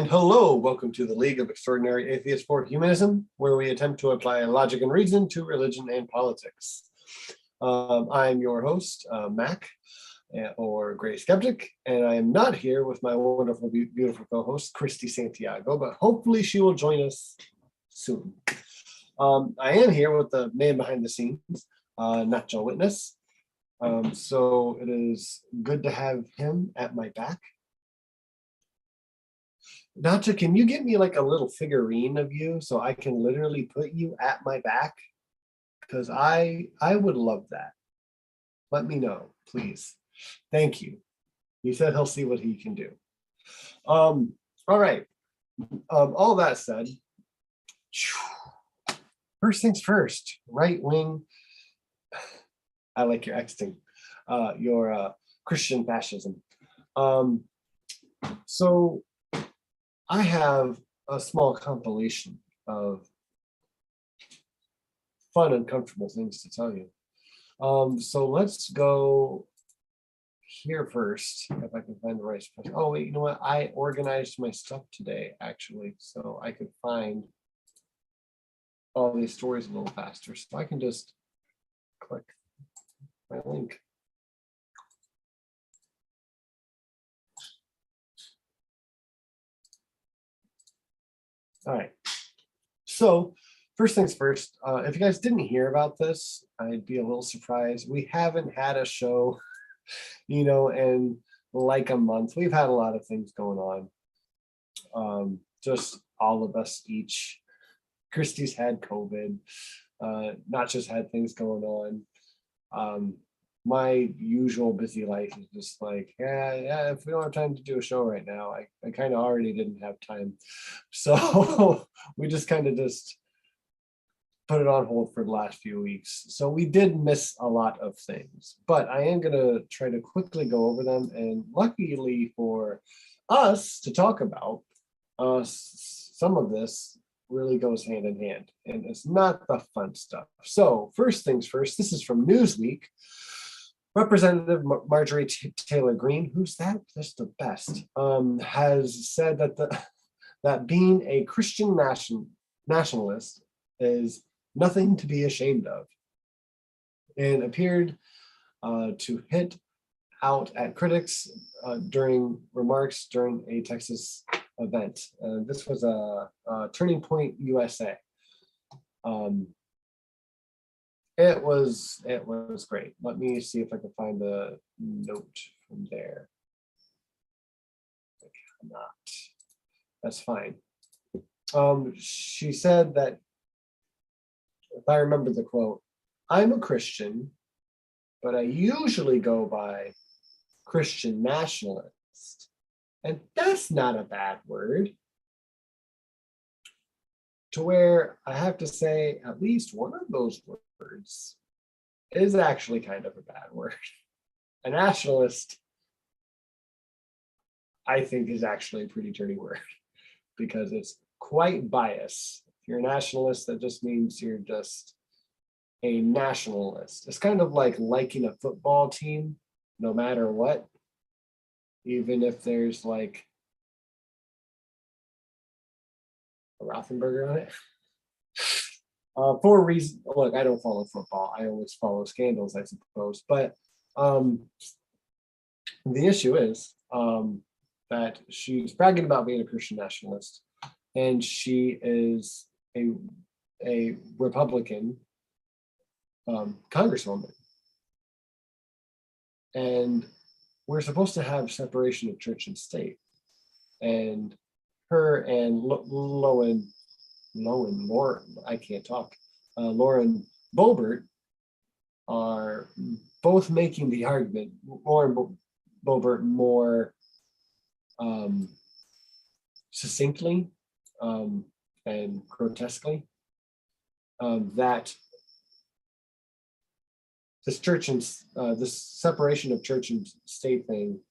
And hello, welcome to the League of Extraordinary Atheists for Humanism, where we attempt to apply logic and reason to religion and politics. I'm your host, Mac, or Great Skeptic, and I am not here with my wonderful, beautiful co-host, Christy Santiago, but hopefully she will join us soon. I am here with the man behind the scenes, Nacho Witness. So it is good to have him at my back. Nacho, can you get me like a little figurine of you so I can literally put you at my back? Because I would love that. Let me know, please. Thank you. He said he'll see what he can do. All right. All that said, first things first, right wing. I like your Xting, your Christian fascism. So I have a small compilation of fun and comfortable things to tell you. So let's go here first, if I can find the right place. Oh, wait, you know what? I organized my stuff today, actually, so I could find all these stories a little faster. So I can just click my link. All right. So first things first, if you guys didn't hear about this, I'd be a little surprised. We haven't had a show, in like a month. We've had a lot of things going on. Just all of us each. Christy's had COVID, not just had things going on. My usual busy life is just like, yeah, if we don't have time to do a show right now, I kind of already didn't have time. So we just kind of just put it on hold for the last few weeks. So we did miss a lot of things, but I am going to try to quickly go over them. And luckily for us to talk about, some of this really goes hand in hand, and it's not the fun stuff. So first things first, this is from Newsweek. Representative Marjorie Taylor Greene, who's that? That's the best, has said that being a Christian nationalist is nothing to be ashamed of, and appeared to hit out at critics during remarks during a Texas event. This was a Turning Point USA. It was great. Let me see if I can find the note from there. I cannot. That's fine. She said that, if I remember the quote, "I'm a Christian, but I usually go by Christian nationalist. And that's not a bad word." To where I have to say at least one of those words is actually kind of a bad word. A nationalist, I think, is actually a pretty dirty word because it's quite biased. If you're a nationalist, that just means you're just a nationalist. It's kind of like liking a football team no matter what, even if there's like a Rothenberger on it. For a reason, look, I don't follow football. I always follow scandals, I suppose. But the issue is that she's bragging about being a Christian nationalist, and she is a Republican congresswoman. And we're supposed to have separation of church and state. And her and Lauren Boebert are both making the argument, Lauren Boebert more succinctly and grotesquely, that this church and this separation of church and state thing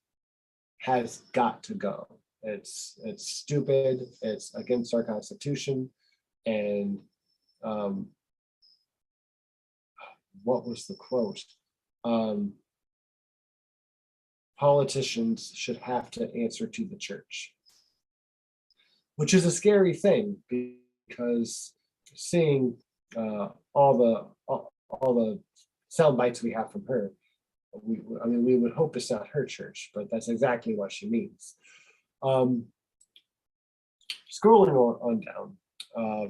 has got to go. It's stupid. It's against our Constitution. And what was the quote? Politicians should have to answer to the church. which is a scary thing because seeing all the sound bites we have from her, I mean, we would hope it's not her church, but that's exactly what she means. Scrolling on down,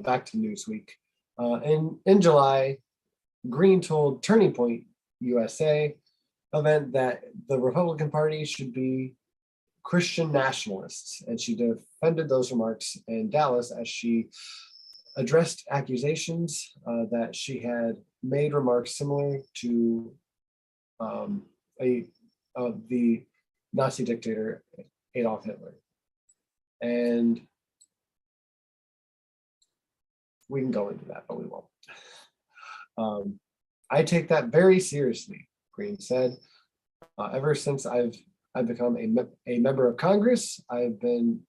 back to Newsweek. In July, Green told Turning Point USA event that the Republican Party should be Christian nationalists, and she defended those remarks in Dallas as she addressed accusations that she had made remarks similar to the Nazi dictator Adolf Hitler. And we can go into that, but we won't. I take that very seriously, Green said. Ever since I've become a member of Congress, I've been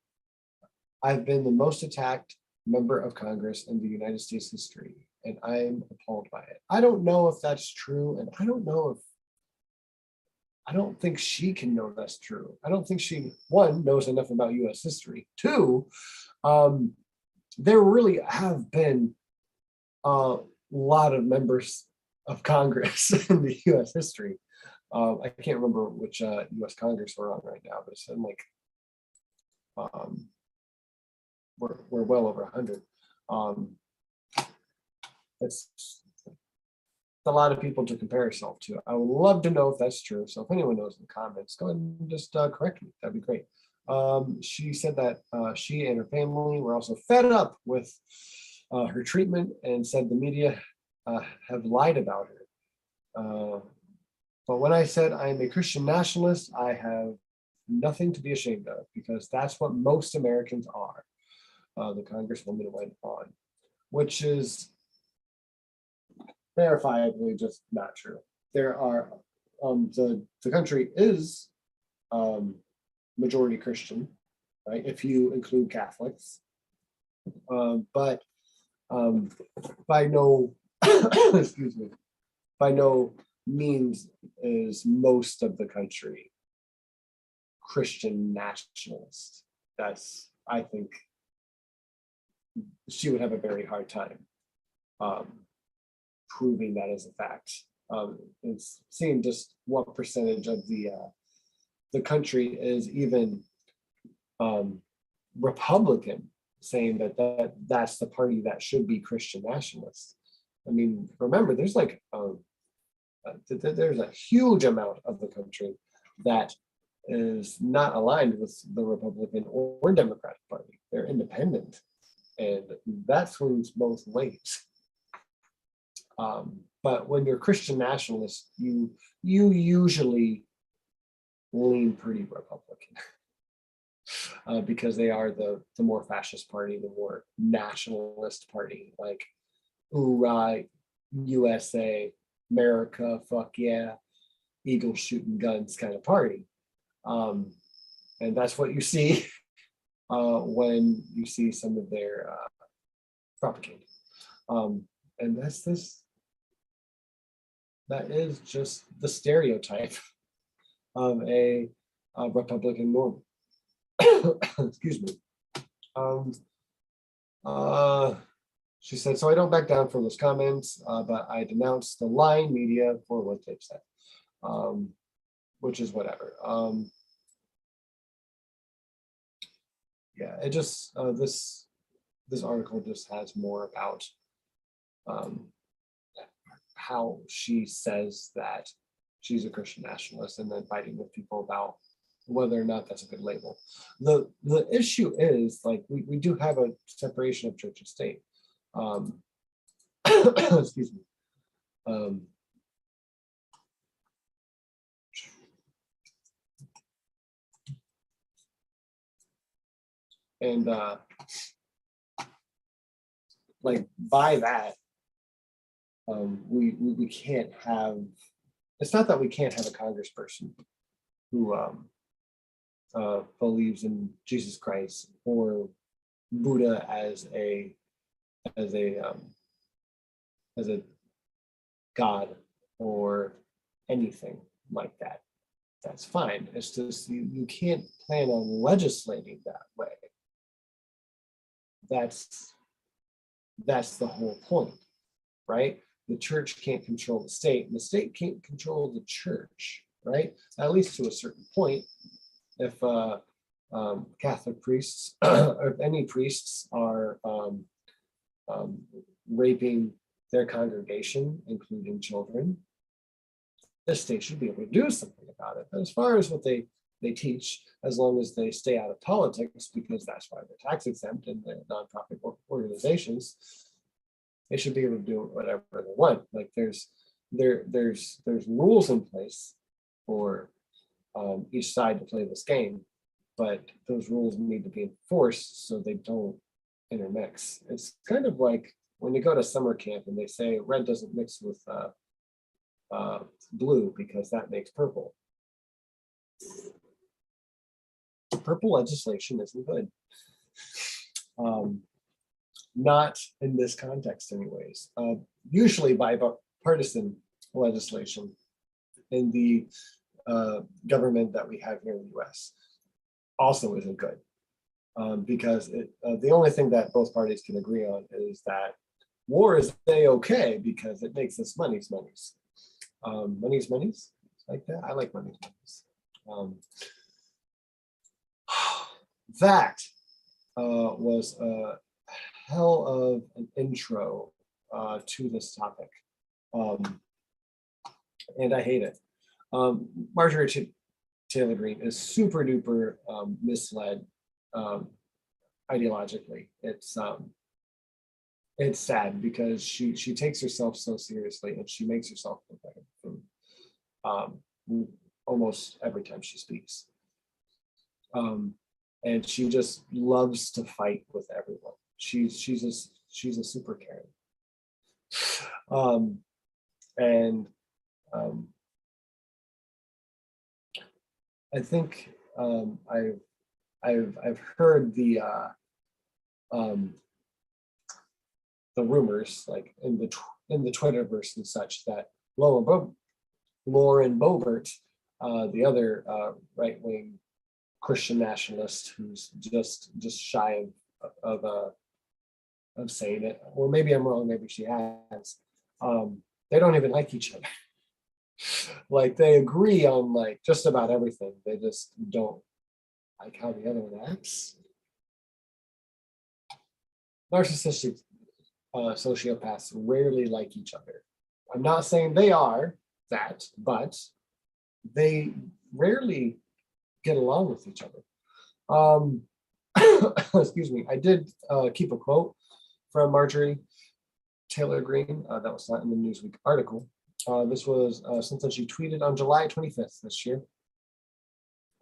the most attacked member of Congress in the United States history, and I'm appalled by it. I don't know if that's true, and I don't think she can know that's true. I don't think she, one, knows enough about US history. Two, there really have been a lot of members of Congress in the US history. I can't remember which US Congress we're on right now, but it's in like, we're well over 100. It's a lot of people to compare yourself to. I would love to know if that's true. So if anyone knows in the comments, go ahead and just correct me. That'd be great. She said that she and her family were also fed up with her treatment and said the media have lied about her. But when I said I am a Christian nationalist, I have nothing to be ashamed of because that's what most Americans are. The Congresswoman went on, which is verifiably just not true. There are the country is majority Christian, right? If you include Catholics, but by no excuse me, by no means is most of the country Christian nationalist. That's, I think, she would have a very hard time proving that as a fact. It's seeing just what percentage of the country is even Republican, saying that's the party that should be Christian nationalist. I mean, remember, there's like there's a huge amount of the country that is not aligned with the Republican or Democratic Party. They're independent, and that swings both ways. But when you're Christian nationalist, you usually lean pretty Republican because they are the more fascist party, the more nationalist party, like hoorah, USA, America, fuck yeah, eagle shooting guns kind of party. And that's what you see when you see some of their propaganda. And that is just the stereotype of a Republican normal. Excuse me. She said, so I don't back down from those comments, but I denounce the lying media for what they've said, which is whatever. Yeah, it just, this article just has more about how she says that she's a Christian nationalist and then fighting with people about whether or not that's a good label. The issue is, like, we do have a separation of church and state. Excuse me. And like by that, we can't have. It's not that we can't have a congressperson who believes in Jesus Christ or Buddha as a god or anything like that. That's fine. It's just you can't plan on legislating that way. that's the whole point, right? The church can't control the state, and the state can't control the church, right? At least to a certain point. If Catholic priests or if any priests are raping their congregation, including children, the state should be able to do something about it. But as far as what they teach, as long as they stay out of politics, because that's why they're tax exempt and they're nonprofit organizations, they should be able to do whatever they want. Like there's rules in place for each side to play this game, but those rules need to be enforced so they don't intermix. It's kind of like when you go to summer camp and they say red doesn't mix with blue because that makes purple. Purple legislation isn't good. Not in this context anyways. Usually bipartisan legislation in the government that we have here in the US also isn't good. Because the only thing that both parties can agree on is that war is okay because it makes us monies. Monies, like that. I like monies. That was a hell of an intro to this topic, and I hate it. Marjorie Taylor Greene is super duper misled ideologically. It's sad because she takes herself so seriously and she makes herself look like almost every time she speaks. And she just loves to fight with everyone. She's a super Karen. I think I've heard the rumors, like in the Twitterverse and such, that Lauren Boebert, the other right-wing Christian nationalist who's just shy of saying it, or maybe I'm wrong, maybe she has. They don't even like each other. Like they agree on like just about everything. They just don't like how the other one acts. Narcissistic sociopaths rarely like each other. I'm not saying they are that, but they rarely get along with each other. Excuse me. I did keep a quote from Marjorie Taylor Greene that was not in the Newsweek article. This was something she tweeted on July 25th this year.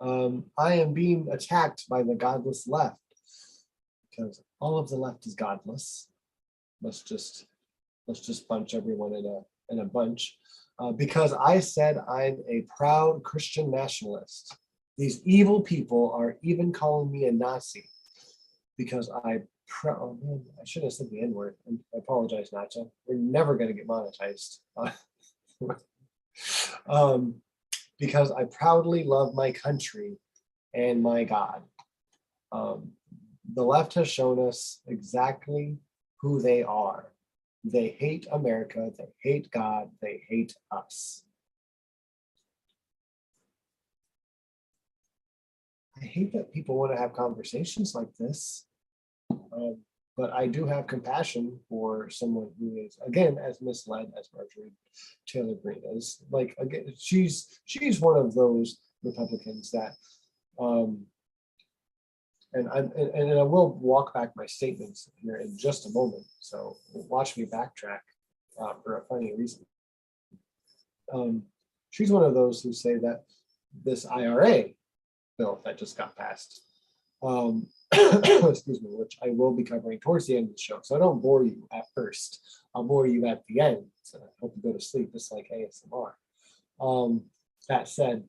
I am being attacked by the godless left because all of the left is godless. Let's just bunch everyone in a bunch. Because I said I'm a proud Christian nationalist. These evil people are even calling me a Nazi because I shouldn't have said the N-word. I apologize, Nacho. We're never going to get monetized. Because I proudly love my country and my God. The left has shown us exactly who they are. They hate America, they hate God, they hate us. I hate that people want to have conversations like this, but I do have compassion for someone who is, again, as misled as Marjorie Taylor Greene is. Like, again, she's one of those Republicans that, and I will walk back my statements here in just a moment. So watch me backtrack for a funny reason. She's one of those who say that this IRA bill that just got passed, excuse me, which I will be covering towards the end of the show. So I don't bore you at first. I'll bore you at the end. So I hope you go to sleep. It's like ASMR. That said,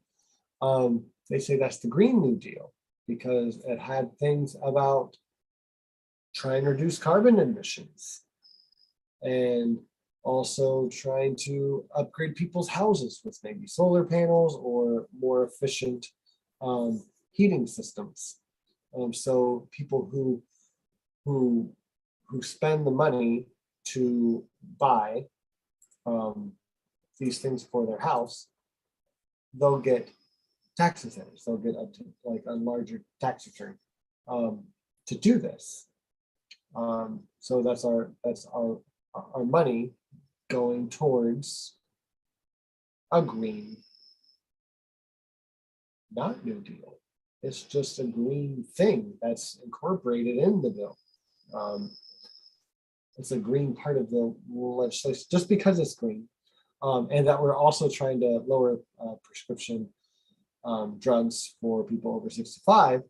they say that's the Green New Deal because it had things about trying to reduce carbon emissions and also trying to upgrade people's houses with maybe solar panels or more efficient heating systems. So people who who spend the money to buy these things for their house, they'll get tax incentives. They'll get a larger tax return to do this. So that's our money going towards a green, not New Deal. It's just a green thing that's incorporated in the bill. It's a green part of the legislation just because it's green. And that we're also trying to lower prescription drugs for people over 65.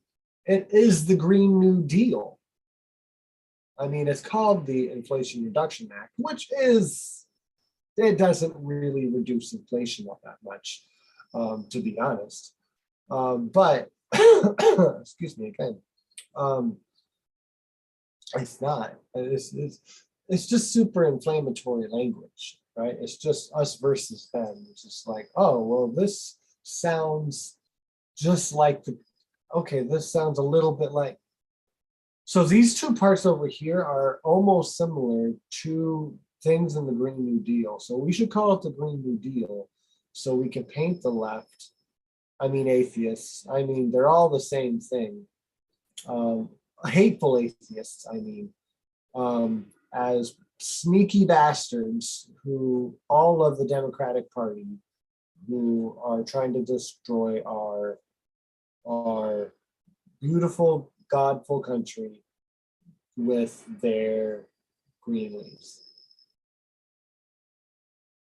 It is the Green New Deal. I mean, it's called the Inflation Reduction Act, which it doesn't really reduce inflation all that much, to be honest. But, excuse me again, it's not. It's just super inflammatory language, right? It's just us versus them. It's just like, oh, well, this sounds just like this sounds a little bit like. So these two parts over here are almost similar to things in the Green New Deal. So we should call it the Green New Deal so we can paint the left. I mean, atheists. I mean, they're all the same thing. Hateful atheists, I mean, as sneaky bastards who all of the Democratic Party, who are trying to destroy our beautiful, godful country with their green leaves.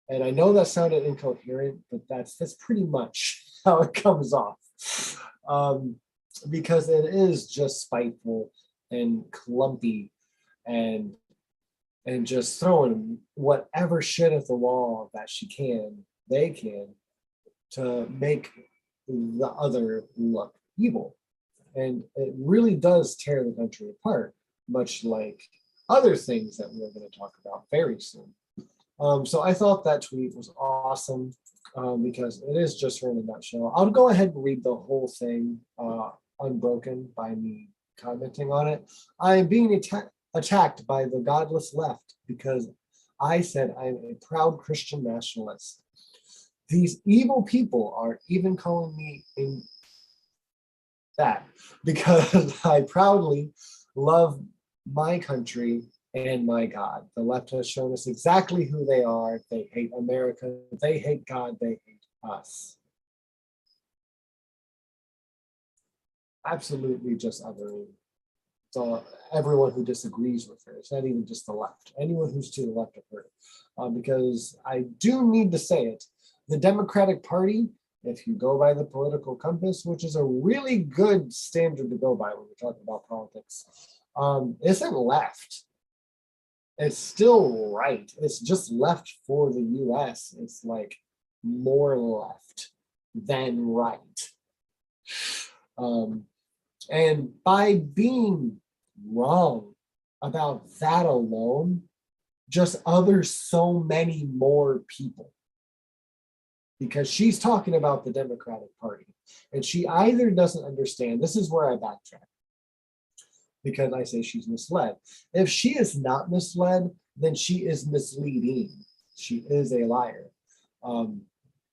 And I know that sounded incoherent, but that's pretty much how it comes off. Because it is just spiteful and clumpy and just throwing whatever shit at the wall that they can to make the other look evil. And it really does tear the country apart, much like other things that we're going to talk about very soon. So I thought that tweet was awesome because it is just her in a nutshell. I'll go ahead and read the whole thing unbroken by me commenting on it. I am being attacked by the godless left because I said I'm a proud Christian nationalist. These evil people are even calling me that because I proudly love my country and my God. The left has shown us exactly who they are. They hate America. They hate God. They hate us. Absolutely just othering everyone who disagrees with her. It's not even just the left. Anyone who's to the left of her. Because I do need to say it. The Democratic Party, if you go by the political compass, which is a really good standard to go by when we're talking about politics, isn't left. It's still right. It's just left for the US. It's like more left than right. And by being wrong about that alone, just others so many more people. Because she's talking about the Democratic Party. And she either doesn't understand, this is where I backtrack, because I say she's misled. If she is not misled, then she is misleading. She is a liar.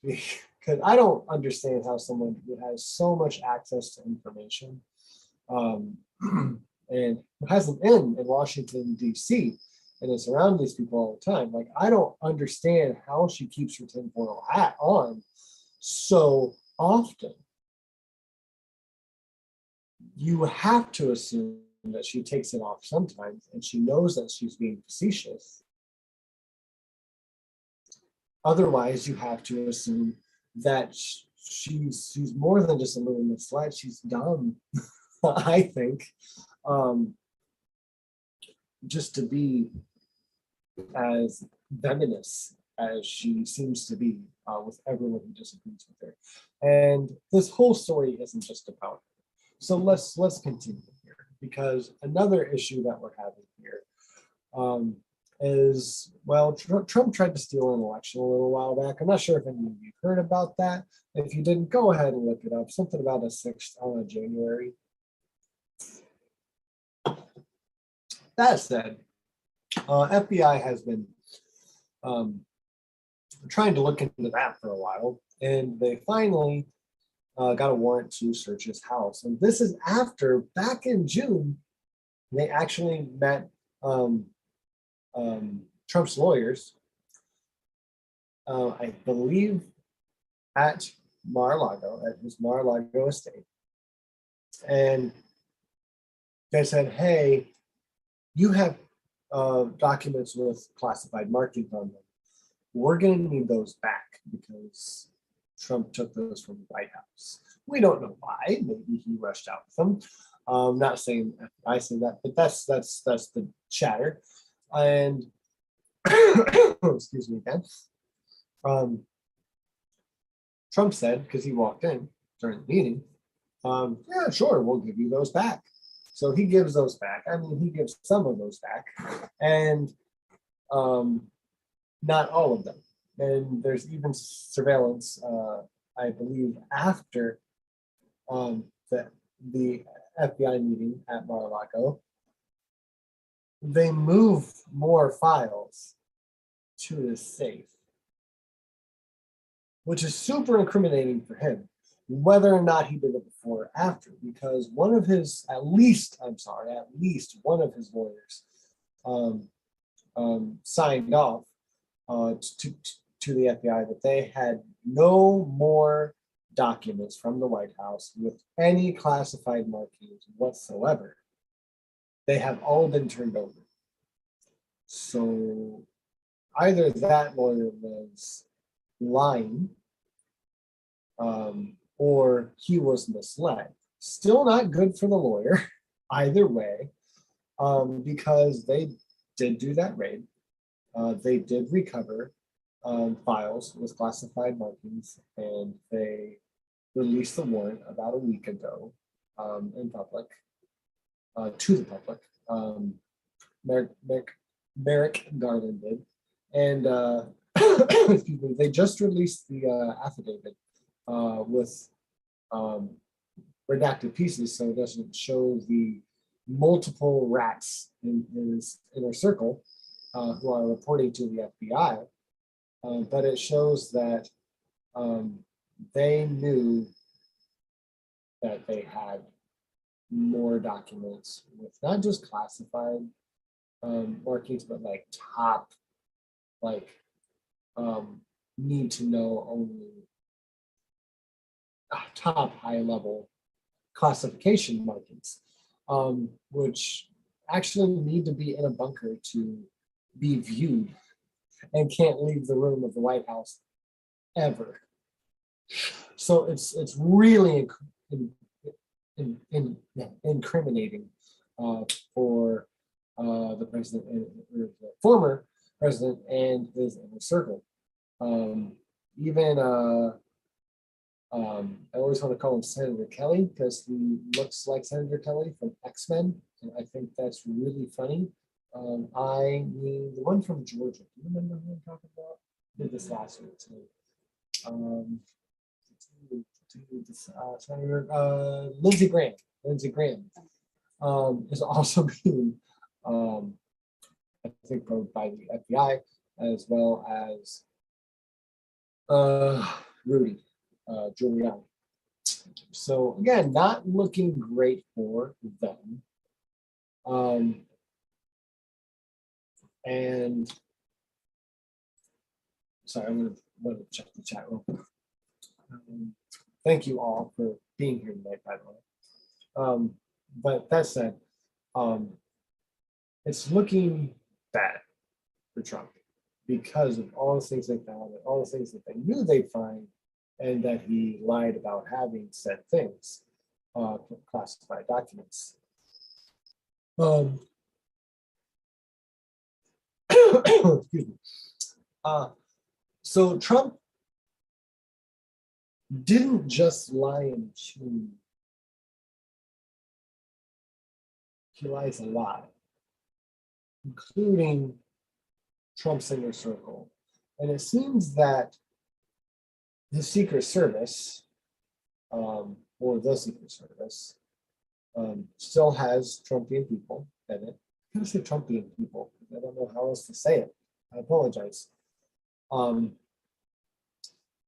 Because I don't understand how someone who has so much access to information and has an in Washington, D.C., and is around these people all the time. Like, I don't understand how she keeps her tinfoil hat on so often. You have to assume that she takes it off sometimes, and she knows that she's being facetious. Otherwise, you have to assume that she's more than just a little misled. She's dumb, I think, just to be as venomous as she seems to be with everyone who disagrees with her. And this whole story isn't just about her. So let's continue here, because another issue that we're having here is, well, Trump tried to steal an election a little while back. I'm not sure if any of you heard about that. If you didn't, go ahead and look it up. Something about the 6th of January. That said, FBI has been um, trying to look into that for a while, and they finally got a warrant to search his house. And this is after, back in June, they actually met Trump's lawyers, I believe, at Mar-a-Lago, at his Mar-a-Lago estate. And they said, hey, you have documents with classified markings on them. We're going to need those back because Trump took those from the White House. We don't know why. Maybe he rushed out with them. Not saying I say that, but that's the chatter. And excuse me again. Trump said, because he walked in during the meeting, yeah, sure, we'll give you those back. So he gives those back. I mean, he gives some of those back, and not all of them. And there's even surveillance, I believe, after the FBI meeting at Mar-a-Lago. They move more files to his safe, which is super incriminating for him, whether or not he did it before or after, because at least one of his lawyers signed off to the FBI that they had no more documents from the White House with any classified markings whatsoever. They have all been turned over. So either that lawyer was lying, or he was misled. Still not good for the lawyer, either way, because they did do that raid. They did recover files with classified markings, and they released the warrant about a week ago in public, to the public. Merrick Garland did. And excuse me, they just released the affidavit with redacted pieces, so it doesn't show the multiple rats in his inner circle who are reporting to the FBI, but it shows that they knew that they had more documents with not just classified markings, but like top, like need to know only top high level classification markings, which actually need to be in a bunker to be viewed and can't leave the room of the White House ever. So it's really incriminating for the president, or the former president, and his inner circle. Even I always want to call him Senator Kelly because he looks like Senator Kelly from X-Men, and I think that's really funny. I mean, the one from Georgia. Do you remember who I'm talking about? I did this last week too. Senator Lindsey Graham. Lindsey Graham is also being, I think, probed by the FBI, as well as Rudy Giuliani. So again, not looking great for them. And sorry, I'm going to check the chat real quick. Thank you all for being here tonight, by the way. But that said, it's looking bad for Trump because of all the things they found and all the things that they knew they'd find, and that he lied about having said things, classified documents. Excuse me. So Trump didn't just lie and chew. He lies a lot, including Trump's inner circle. And it seems that the Secret Service, or the Secret Service, still has Trumpian people in it. gonna say Trumpian people. I don't know how else to say it. I apologize.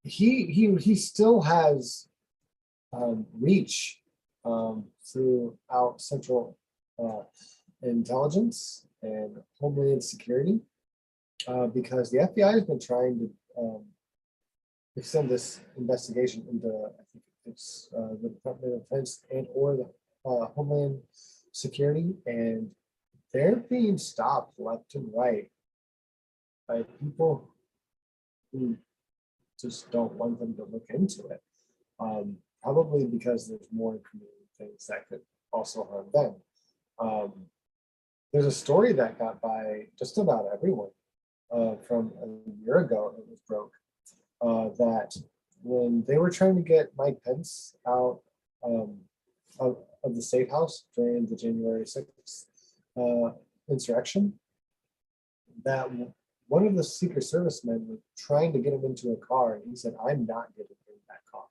He still has reach throughout Central Intelligence and Homeland Security because the FBI has been trying to extend this investigation into, I think it's the Department of Defense and or the Homeland Security, and they're being stopped left and right by people who just don't want them to look into it. Probably because there's more incriminating things that could also harm them. There's a story that got by just about everyone from a year ago. It was broke that when they were trying to get Mike Pence out of the State House during the January 6th insurrection, that one of the Secret Service men was trying to get him into a car, and he said, "I'm not getting in that car."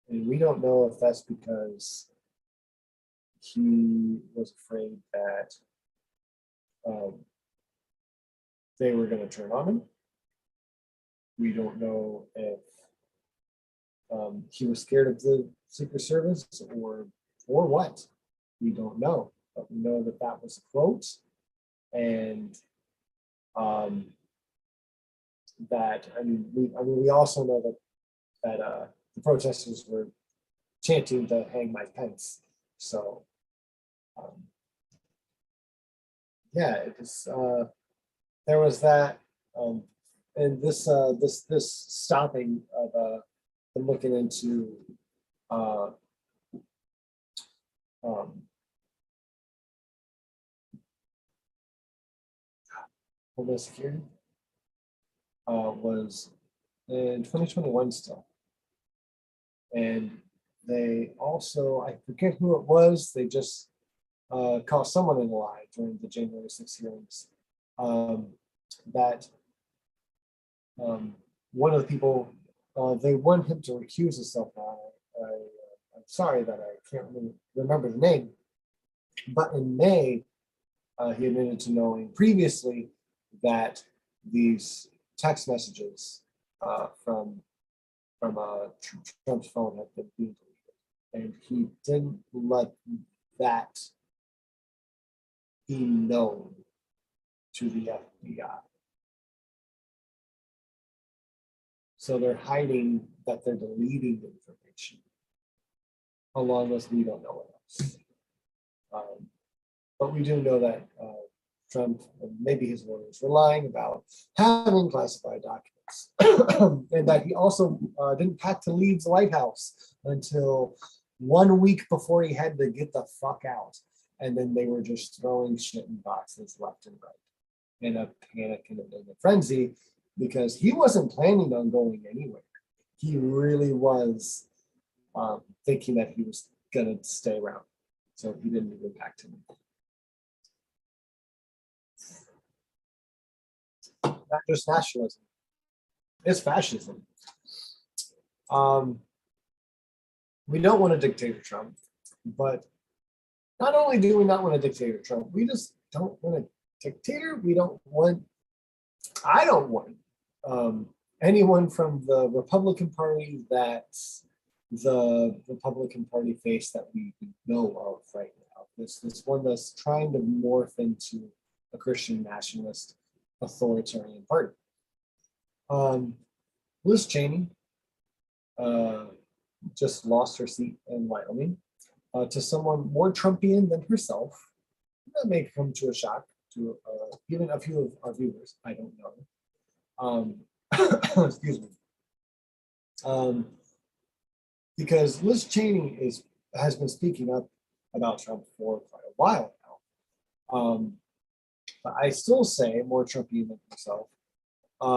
And we don't know if that's because he was afraid that they were going to turn on him. We don't know if he was scared of the Secret Service or what. We don't know, but we know that that was a quote, and that we also know that the protesters were chanting to hang Mike Pence. So yeah, it was there was that, and this stopping of them looking into Homeland Security was in 2021 still, and they also, I forget who it was, they just caught someone in a lie during the January 6th hearings that one of the people, they want him to recuse himself now. I'm sorry that I can't really remember the name, but in May, he admitted to knowing previously that these text messages from Trump's phone had been being deleted, and he didn't let that be known to the FBI. So they're hiding that they're deleting information, along with we don't know what else. But we do know that Trump, and maybe his lawyers, were lying about having classified documents, and that he also didn't pack to leave the White House until 1 week before he had to get the fuck out. And then they were just throwing shit in boxes left and right in a panic and in a frenzy, because he wasn't planning on going anywhere. He really was thinking that he was going to stay around. So he didn't even pack to leave. Not just nationalism, it's fascism. We don't want a dictator Trump, but not only do we not want a dictator Trump, we just don't want a dictator. I don't want anyone from the Republican Party that the Republican Party face that we know of right now. This one that's trying to morph into a Christian nationalist authoritarian party. Liz Cheney just lost her seat in Wyoming to someone more Trumpian than herself. That may come to a shock to even a few of our viewers. I don't know. Excuse me. Because Liz Cheney has been speaking up about Trump for quite a while now. But I still say more Trumpian than herself,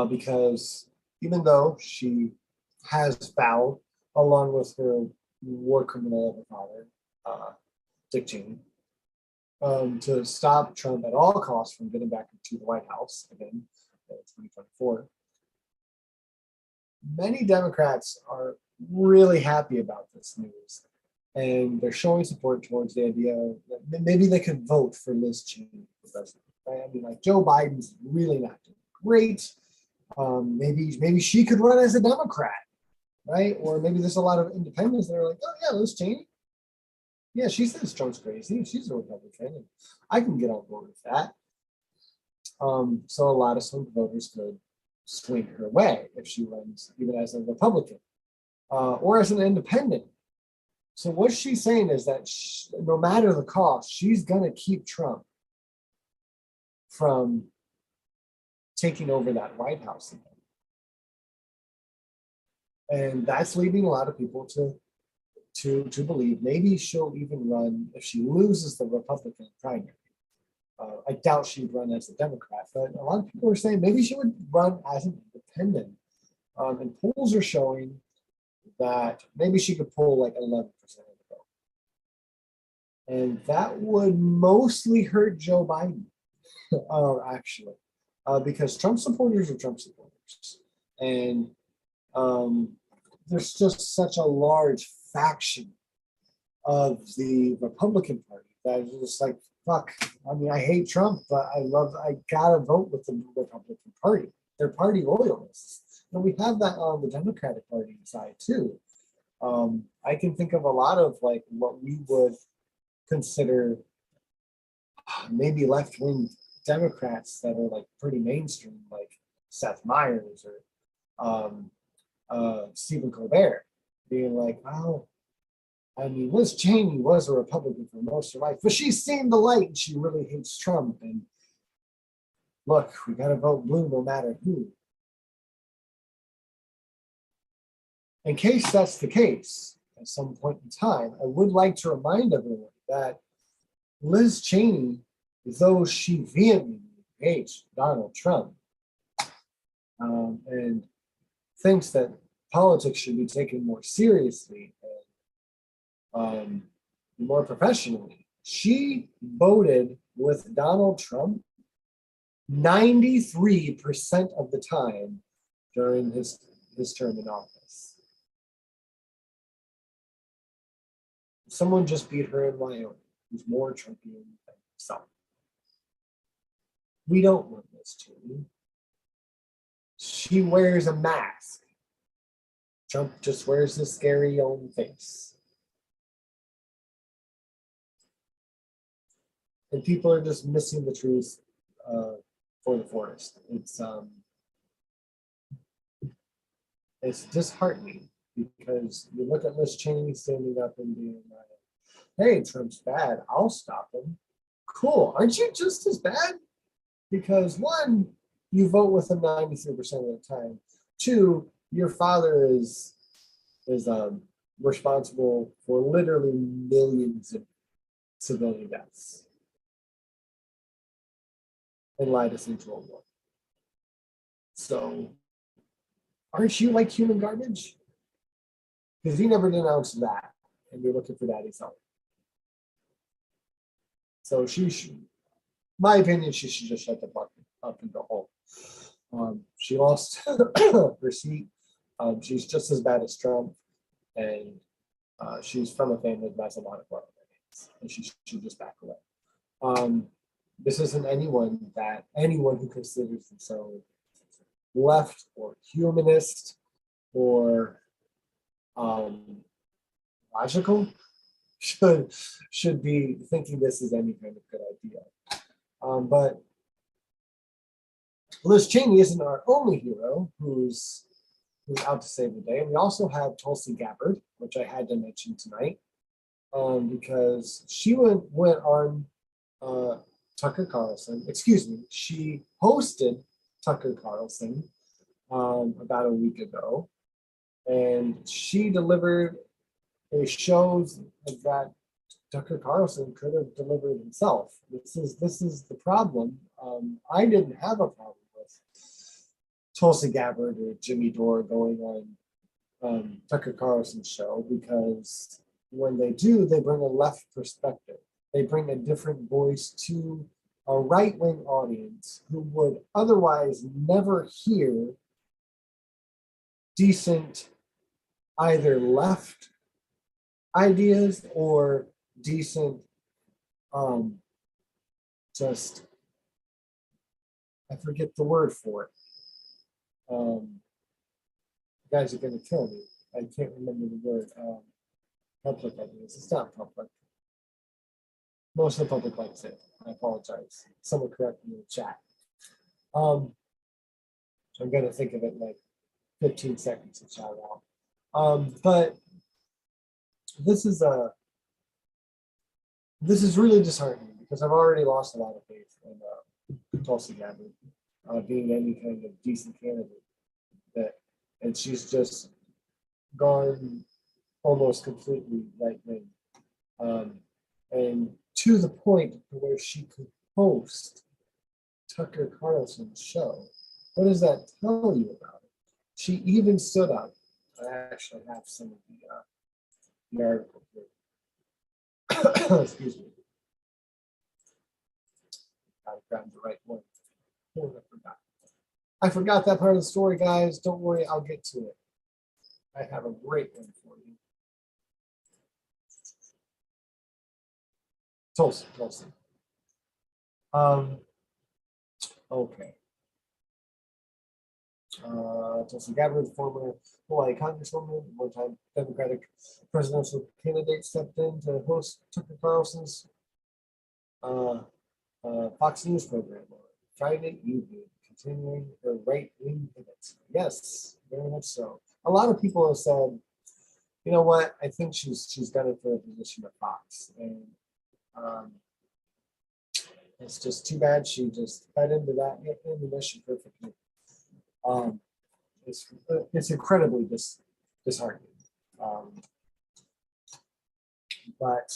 because even though she has vowed, along with her war criminal of a father, Dick Cheney, to stop Trump at all costs from getting back into the White House again in 2024, many Democrats are really happy about this news. And they're showing support towards the idea that maybe they could vote for Liz Cheney for president. Right? I mean, like Joe Biden's really not doing great. Maybe she could run as a Democrat, right? Or maybe there's a lot of independents that are like, oh yeah, Liz Cheney. Yeah, she says Trump's crazy. She's a Republican. And I can get on board with that. So a lot of swing voters could swing her way if she runs even as a Republican or as an independent. So what she's saying is that no matter the cost, she's going to keep Trump from taking over that White House again. And that's leading a lot of people to believe maybe she'll even run if she loses the Republican primary. I doubt she'd run as a Democrat, but a lot of people are saying maybe she would run as an independent. And polls are showing that maybe she could pull like 11% of the vote. And that would mostly hurt Joe Biden, actually, because Trump supporters are Trump supporters. And there's just such a large faction of the Republican Party that is just like, fuck, I mean, I hate Trump, but I gotta vote with the Republican Party. They're party loyalists. And we have that on the Democratic Party side too. I can think of a lot of like what we would consider maybe left-wing Democrats that are like pretty mainstream, like Seth Meyers or Stephen Colbert, being like, oh, I mean, Liz Cheney was a Republican for most of her life, but she's seen the light and she really hates Trump. And look, we got to vote blue no matter who. In case that's the case, at some point in time, I would like to remind everyone that Liz Cheney, though she vehemently hates Donald Trump and thinks that politics should be taken more seriously and more professionally, she voted with Donald Trump 93% of the time during his term in office. Someone just beat her in Wyoming, who's more Trumpian than some. We don't want this Cheney. She wears a mask. Trump just wears a scary own face. And people are just missing the trees for the forest. It's disheartening because you look at Liz Cheney standing up and being like, hey, Trump's bad, I'll stop him. Cool, aren't you just as bad? Because one, you vote with him 93% of the time. Two, your father is responsible for literally millions of civilian deaths and led us into a war. So, aren't you like human garbage? Because he never denounced that, and you're looking for daddy's help. So she should, my opinion, she should just shut the fuck up and go home. She lost her seat. She's just as bad as Trump, and she's from a family that has a lot of blood on their hands, and she should just back away. This isn't anyone who considers themselves left or humanist or logical should be thinking this is any kind of good idea. But Liz Cheney isn't our only hero who's out to save the day. We also have Tulsi Gabbard, which I had to mention tonight, because she went on Tucker Carlson. Excuse me, she hosted Tucker Carlson about a week ago, and she delivered a show that Tucker Carlson could have delivered himself. This is the problem. I didn't have a problem with Tulsi Gabbard or Jimmy Dore going on Tucker Carlson's show, because when they do, they bring a left perspective. They bring a different voice to a right-wing audience who would otherwise never hear decent either left ideas or decent, just, I forget the word for it. You guys are going to kill me. I can't remember the word. Public ideas. It's not public. Most of the public likes it. I apologize. Someone correct me in the chat. I'm going to think of it in like 15 seconds and shout out. But this is really disheartening because I've already lost a lot of faith in Tulsi Gabbard being any kind of decent candidate. And she's just gone almost completely right wing, and to the point where she could host Tucker Carlson's show. What does that tell you about it? She even stood up. I actually have some of the article here. Excuse me. I grabbed the right one. Oh, I forgot that part of the story, guys. Don't worry, I'll get to it. I have a great one for you. Tulsi. Okay. Tulsi Gabbard, former Hawaii Congresswoman, one-time Democratic presidential candidate, stepped in to host Tucker Carlson's Fox News program on Friday evening, continuing her right-wing pivot. Yes, very much so. A lot of people have said, you know what? I think she's done it for a position at Fox, and it's just too bad she just fed into that ammunition perfectly. It's incredibly disheartening. But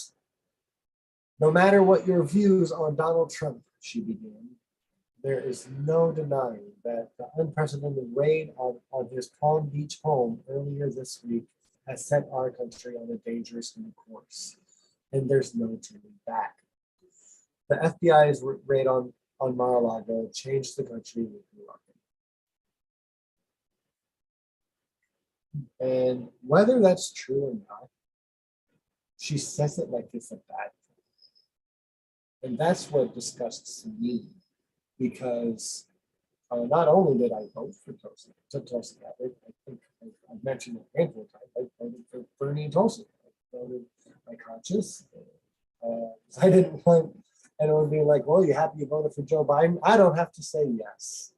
no matter what your views on Donald Trump, she began, there is no denying that the unprecedented raid on his Palm Beach home earlier this week has set our country on a dangerous new course, and there's no turning back. The FBI's raid on Mar-a-Lago changed the country we grew up in. And whether that's true or not, she says it like it's a bad thing. And that's what disgusts me, because not only did I vote for Tulsi Gabbard, I think I've mentioned it a handful of times, I voted for Bernie Tulsi. I voted my conscience. I didn't want anyone being like, well, you happy you voted for Joe Biden? I don't have to say yes.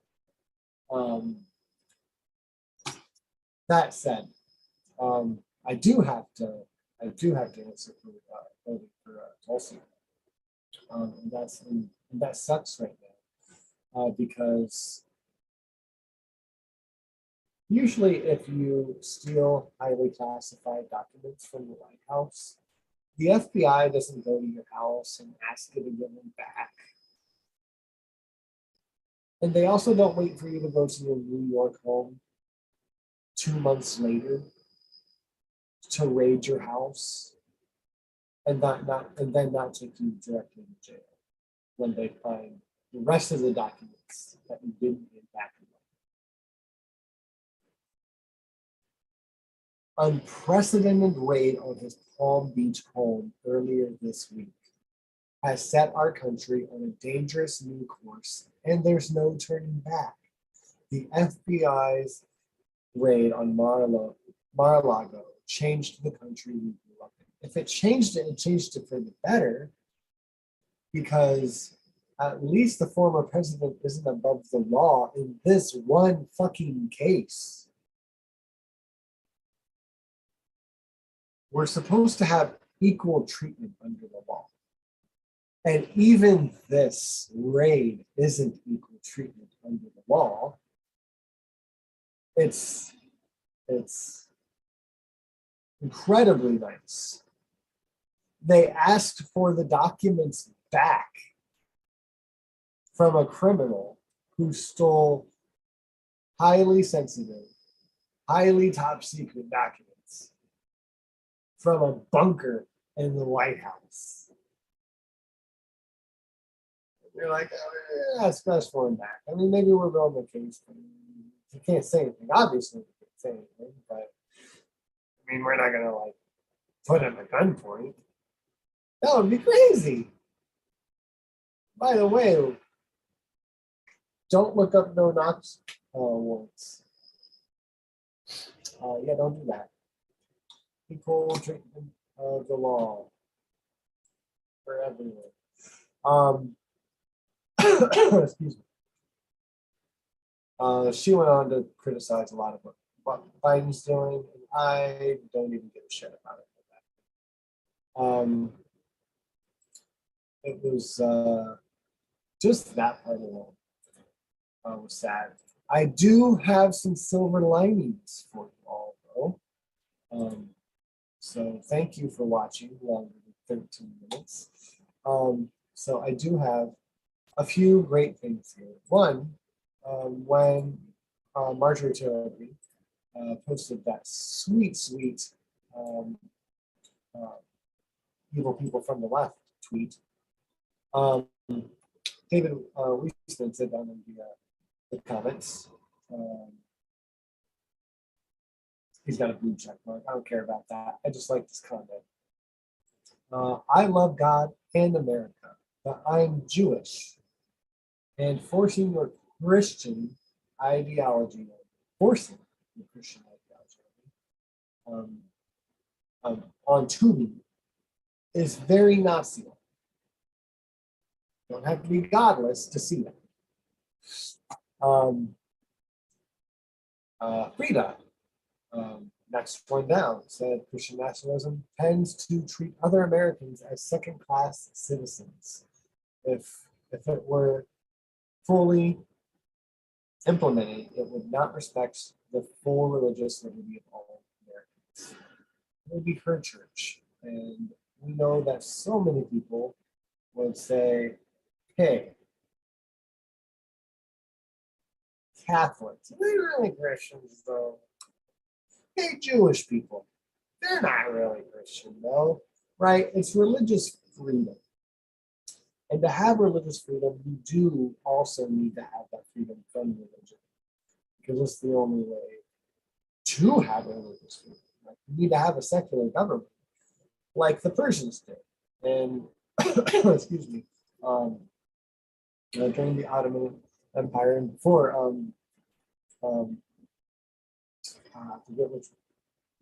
That said, I do have to answer for voting for Tulsi, and that sucks right now, because usually if you steal highly classified documents from the White House, the FBI doesn't go to your house and ask you to give them back. And they also don't wait for you to go to your New York home 2 months later to raid your house and then not take you directly to jail when they find the rest of the documents that you didn't get back. Unprecedented raid on his Palm Beach home earlier this week has set our country on a dangerous new course, and there's no turning back. The FBI's raid on Mar-a-Lago changed the country we grew up in. If it changed it for the better, because at least the former president isn't above the law in this one fucking case. We're supposed to have equal treatment under the law. And even this raid isn't equal treatment under the law. It's incredibly nice. They asked for the documents back from a criminal who stole highly sensitive, highly top secret documents from a bunker in the White House. You're like, oh, yeah, it's best for him back. I mean, maybe we're building a case. You can't say anything. Obviously, you can't say anything, but I mean, we're not gonna like put him at gunpoint. That would be crazy. By the way, don't look up no-knock warrants. Yeah, don't do that. Equal treatment of the law for everyone. Excuse me. She went on to criticize a lot of what Biden's doing, and I don't even give a shit about it. It was just that part of it was sad. I do have some silver linings for you all, though. So thank you for watching longer than 13 minutes. So I do have a few great things here. One, when Marjorie Taylor Greene posted that sweet evil people from the left tweet, David Weissman said down in the comments, he's got a blue check mark. I don't care about that. I just like this comment. I love God and America, but I'm Jewish, and forcing your Christian ideology, onto me is very Nazi. You don't have to be godless to see that. Frida, next one down, said Christian nationalism tends to treat other Americans as second-class citizens. If it were fully implemented, it would not respect the full religious liberty of all Americans. It would be her church. And we know that so many people would say, hey, Catholics, are they really Christians though? Hey, Jewish people, they're not really Christian though, right? It's religious freedom. And to have religious freedom, you do also need to have that freedom from religion, because it's the only way to have religious freedom. Like, you need to have a secular government, like the Persians did. And excuse me, during the Ottoman Empire and before, I forget which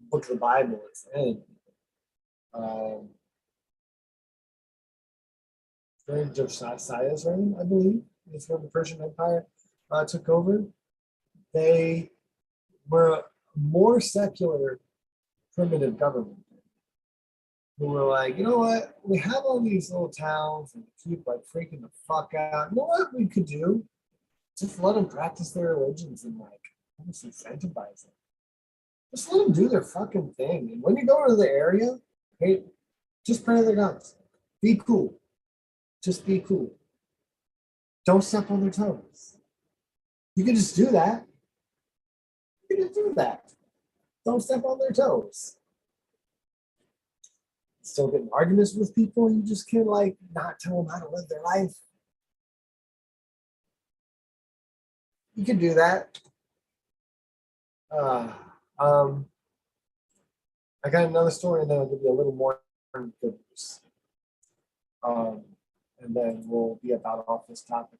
book of the Bible it's in. During Josiah's reign, I believe, is when the Persian Empire took over. They were a more secular, primitive government who were like, you know what, we have all these little towns and keep like freaking the fuck out. You know what we could do? Just let them practice their religions and like almost incentivize them. Just let them do their fucking thing. And when you go to the area, hey, just pray their guns. Be cool. Just be cool. Don't step on their toes. You can just do that. You can just do that. Don't step on their toes. Still getting arguments with people, you just can't like not tell them how to live their life. You can do that. I got another story, and then I'll give you a little more good news. And then we'll be about off this topic.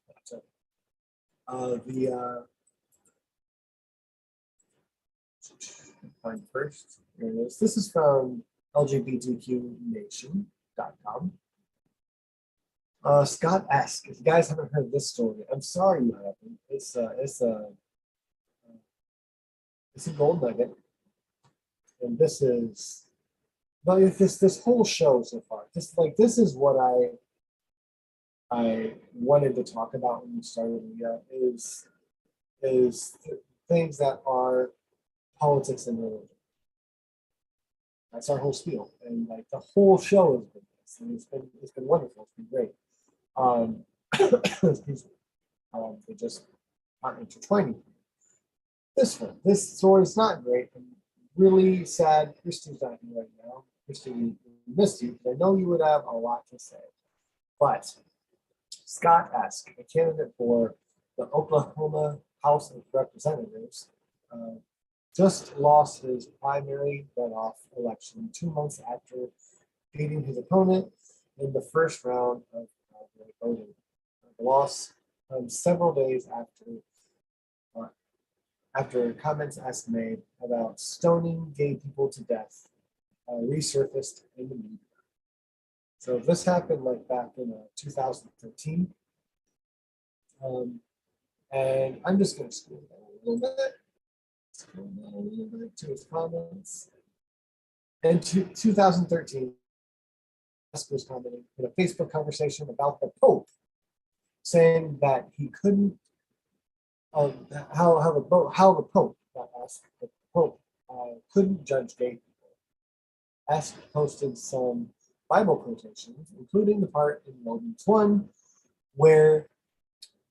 Find first. Here it is. This is from LGBTQNation.com. Scott asks, if you guys haven't heard this story, I'm sorry you haven't. It's a gold nugget, and this is, well, this whole show so far. This is what I wanted to talk about when we started. Is things that are politics and religion. That's our whole spiel, and like the whole show has been this, and it's been wonderful. It's been great. Excuse me. They just aren't intertwining. This story is not great. I'm really sad Christy's not here right now. Christy, we missed you, because I know you would have a lot to say. But Scott asked, a candidate for the Oklahoma House of Representatives, just lost his primary runoff election 2 months after beating his opponent in the first round of voting. The loss several days after comments as made about stoning gay people to death resurfaced in the media. So this happened like back in 2013. And I'm just going to scroll down a little bit to his comments. In 2013, Musk was commenting in a Facebook conversation about the Pope, saying that he couldn't, how the Pope, not us, the Pope couldn't judge gay people. Ask posted some Bible quotations, including the part in Romans 1, where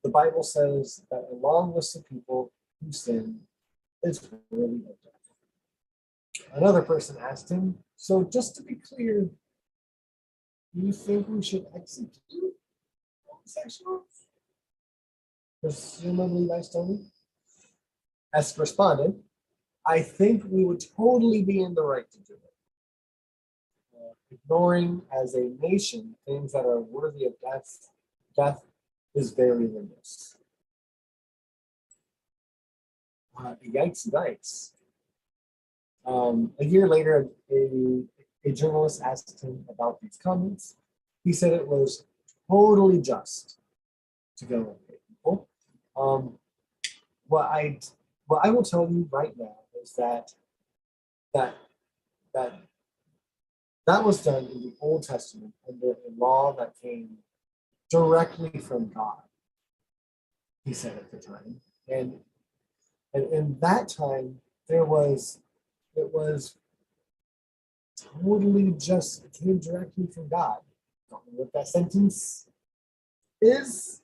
the Bible says that a long list of people who sin is worthy of death. Another person asked him, so just to be clear, do you think we should execute homosexuals? Presumably by stoning. Esk responded, I think we would totally be in the right to do it. Ignoring as a nation things that are worthy of death is very remiss. Yikes. A year later, a journalist asked him about these comments. He said it was totally just to go with gay people. What I will tell you right now is that was done in the Old Testament under a law that came directly from God, he said at the time. And in that time, it was totally just, it came directly from God. I don't know what that sentence is,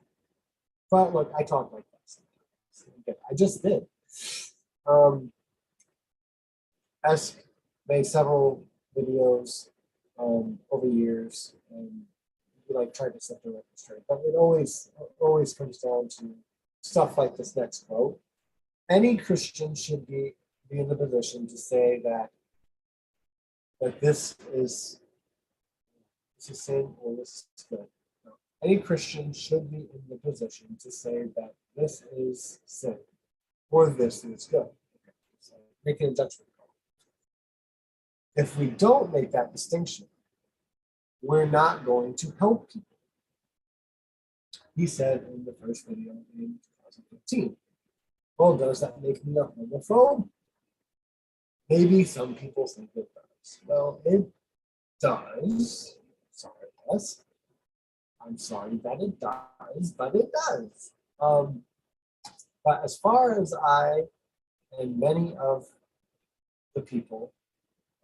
but look, I talk like that sometimes. I just did. As made several videos over years, and we like tried to set the record straight, but it always comes down to stuff like this next quote. Any Christian should be in the position to say that this is sin or this is good. No. Any Christian should be in the position to say that this is sin or this is good. Okay. So making a judgment call. If we don't make that distinction, we're not going to help people. He said in the first video in 2015. Well, does that make me a homophobe? Maybe some people think it does. Well, it does. Sorry, yes. I'm sorry that it does, but it does. But as far as I and many of the people,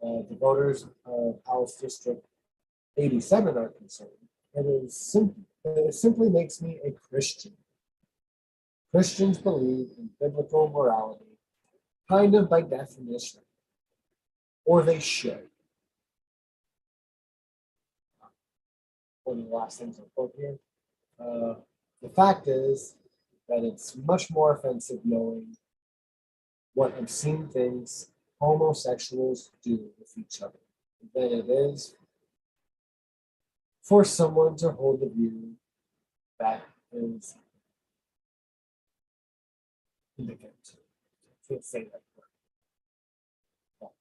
the voters of House District 87 are concerned, it simply makes me a Christian. Christians believe in biblical morality, kind of by definition, or they should. One of the last things I'll quote here. The fact is that it's much more offensive knowing what obscene things homosexuals do with each other than it is for someone to hold a view that is indicate. I can't say that word.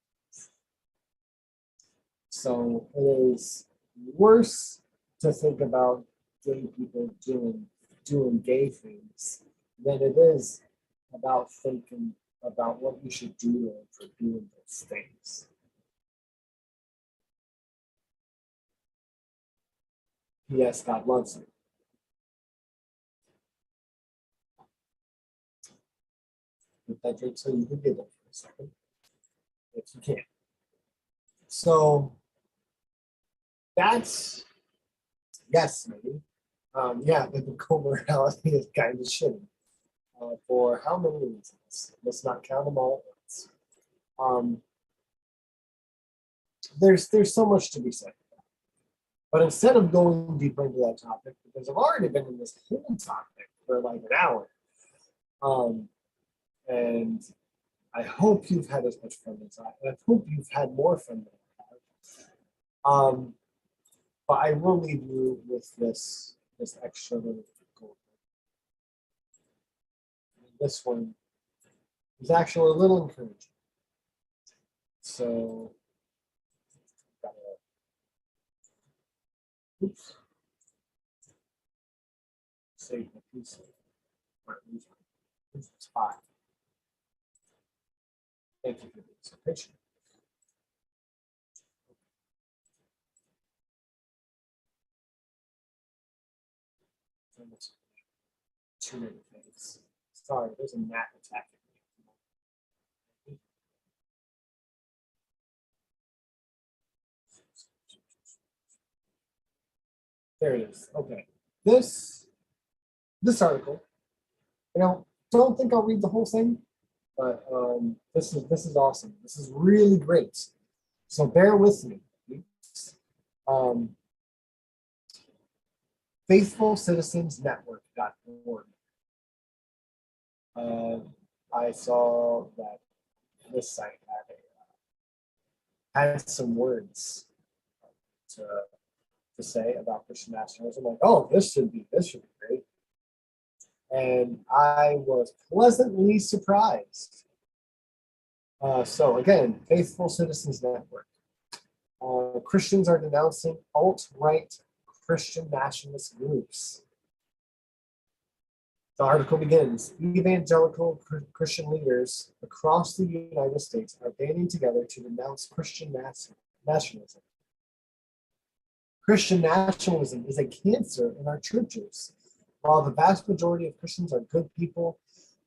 So it is worse to think about gay people doing gay things than it is about thinking about what you should do for doing those things. Yes, God loves you. Put that drink so you can get it for a second, if you can. So that's, yes, maybe. Yeah, biblical morality is kind of shitty. For how many reasons? Let's not count them all at once. There's so much to be said. But instead of going deeper into that topic, because I've already been in this whole topic for like an hour, and I hope you've had as much fun as I. And I hope you've had more fun than I have. But I will leave you with this extra little gold. This one is actually a little encouraging. So, oops. Save the piece. It's 5. Thank you for being so patient. Too many things. Sorry, there's a gnat attacking me. There it is. Okay. This article, don't think I'll read the whole thing, but this is awesome. This is really great. So bear with me. FaithfulCitizensNetwork.org. I saw that this site had some words to say about Christian nationalism. I'm like, oh, this should be great. And I was pleasantly surprised. So again, Faithful Citizens Network. Christians are denouncing alt-right Christian nationalist groups. The article begins, evangelical Christian leaders across the United States are banding together to denounce Christian nationalism. Christian nationalism is a cancer in our churches. While the vast majority of Christians are good people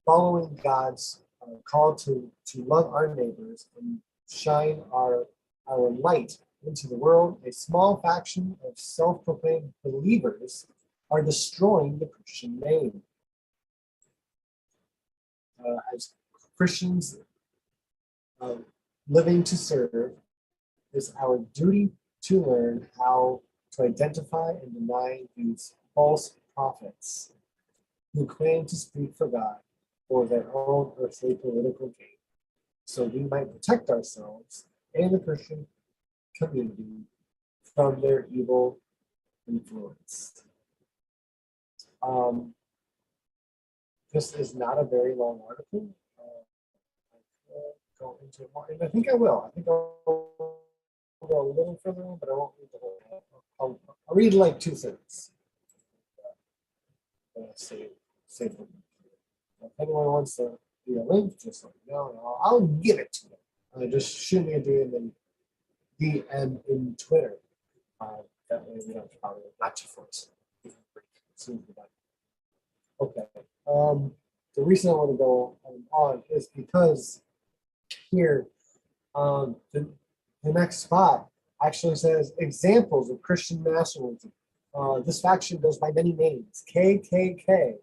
following God's call to love our neighbors and shine our light into the world, a small faction of self-proclaimed believers are destroying the Christian name. As Christians living to serve, it's our duty to learn how to identify and deny these false prophets who claim to speak for God for their own earthly political gain, so we might protect ourselves and the Christian community from their evil influence. This is not a very long article. I could go into it more, and I think I will. I think I'll go a little further, but I won't read the whole thing. I'll read like 2 thirds. Save them. If anyone wants to be a link, just let me know. I'll give it to them. Just shoot me a DM in Twitter. That way we don't probably not too force. Okay. The reason I want to go on is because here, the next spot actually says examples of Christian nationalism. This faction goes by many names: KKK,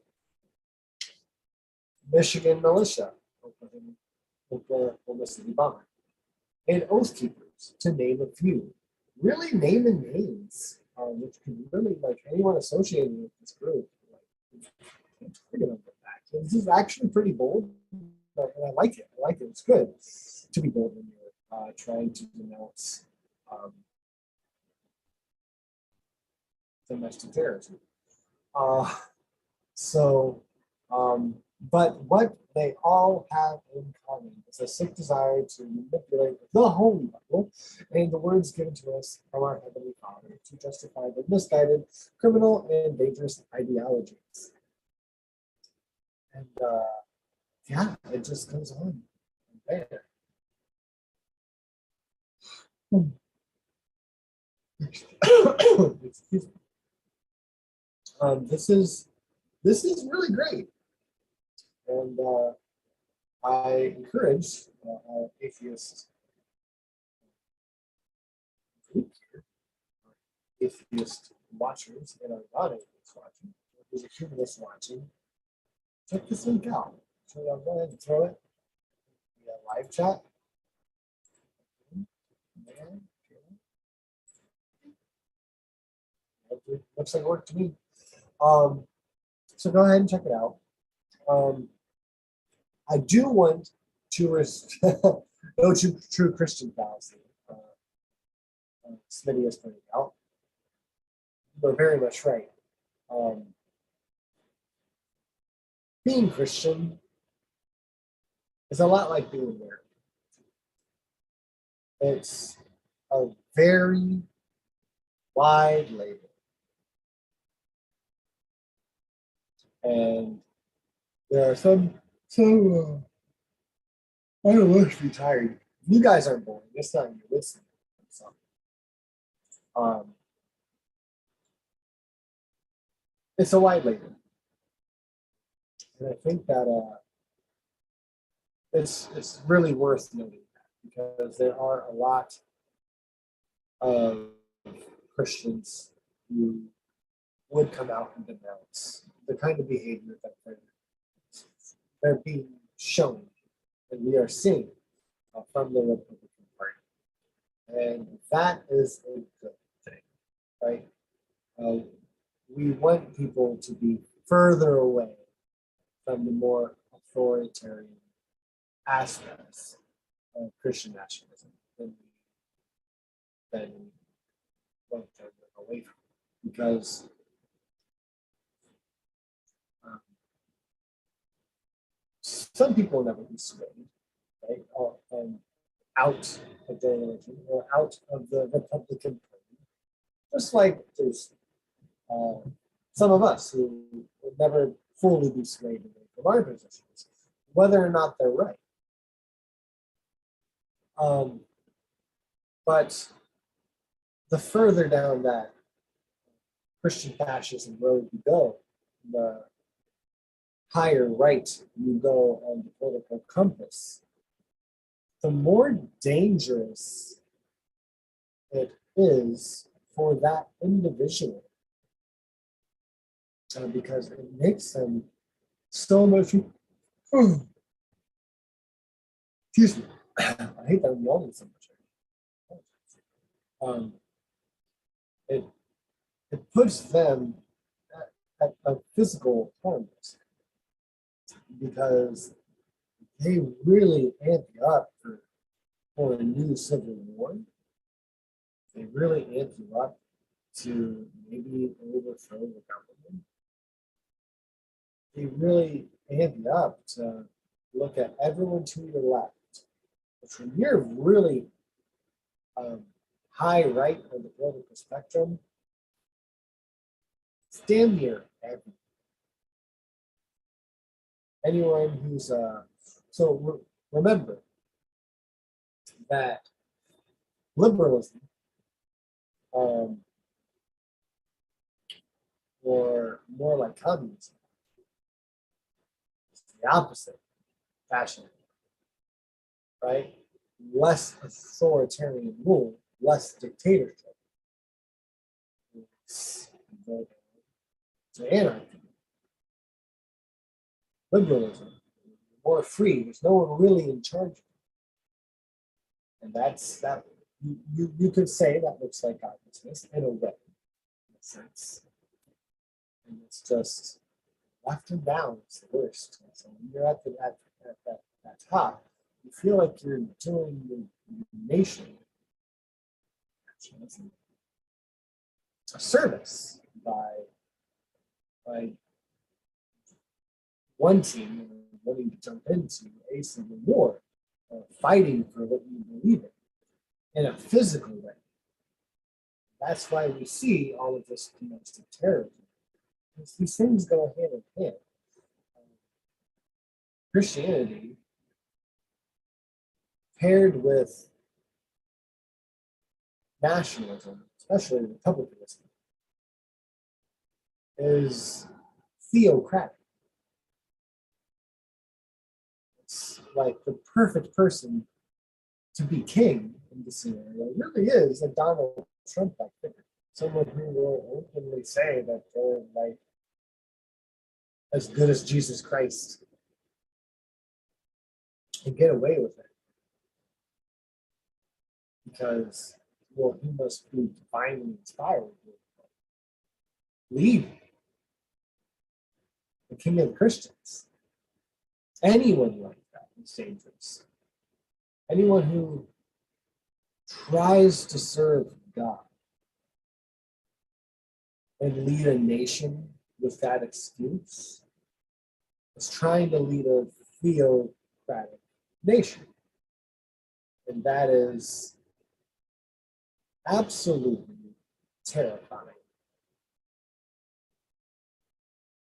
Michigan Militia, Oklahoma City Bomber, and Oath Keepers, to name a few. Really naming names, which could really, like, anyone associated with this group. This is actually pretty bold, and I like it. It's good to be bold when you're trying to denounce domestic terrorism. But what they all have in common is a sick desire to manipulate the Holy Bible and the words given to us from our Heavenly Father to justify the misguided, criminal, and dangerous ideologies. And yeah, it just goes on there. Excuse me. This is really great, and I encourage our atheist group here, atheist watchers, and our non-atheist watching. If there's a humanist watching, check this link out. So I'll go ahead and throw it. Live chat. Looks like it worked to me. So go ahead and check it out. I do want truest, no true Christian fallacy. Smitty is pointing out. You're very much right. Being Christian is a lot like being American. It's a very wide label. And there are some I don't want to be tired. You guys aren't boring. It's not you. It's it's a wide label. And I think that it's really worth noting that, because there are a lot of Christians who would come out and denounce the kind of behavior that they're being shown, and we are seeing from the Republican Party. And that is a good thing, right? We want people to be further away from the more authoritarian aspects of Christian nationalism than we want them away from. Because some people never be swayed, right? Out of their religion or out of the Republican Party. Just like there's some of us who would never fully be swayed away from our positions, whether or not they're right. But the further down that Christian fascism road you go, the higher right you go on the political compass, the more dangerous it is for that individual, because it makes them so much. Excuse me, I hate that I'm yawning so much. It puts them at a physical harm risk, because they really amp you up for a new civil war. They really amp you up to maybe overthrow the government. They really amp you up to look at everyone to your left. Which, when you're really high right on the political spectrum, it's damn near everyone. Anyone who's so remember that liberalism, or more like communism, is the opposite fashion, right? Less authoritarian rule, less dictatorship. It's anarchy. Liberalism, more free. There's no one really in charge of it. And that's that. You could say that looks like godlessness in a way, in a sense. And it's just left and down is the worst. And so when you're at that top, you feel like you're doing the nation a service by one team wanting to jump into a civil war, fighting for what you believe in a physical way. That's why we see all of this domestic terrorism. These things go hand in hand. Christianity paired with nationalism, especially republicanism, is theocratic. It's like the perfect person to be king in this scenario really is a Donald Trump-like figure. Someone who will openly say that they're like as good as Jesus Christ and get away with it. Because, well, he must be divinely inspired. LEAH, the king of the Christians. Anyone like that is dangerous. Anyone who tries to serve God and lead a nation with that excuse is trying to lead a theocratic nation. And that is absolutely terrifying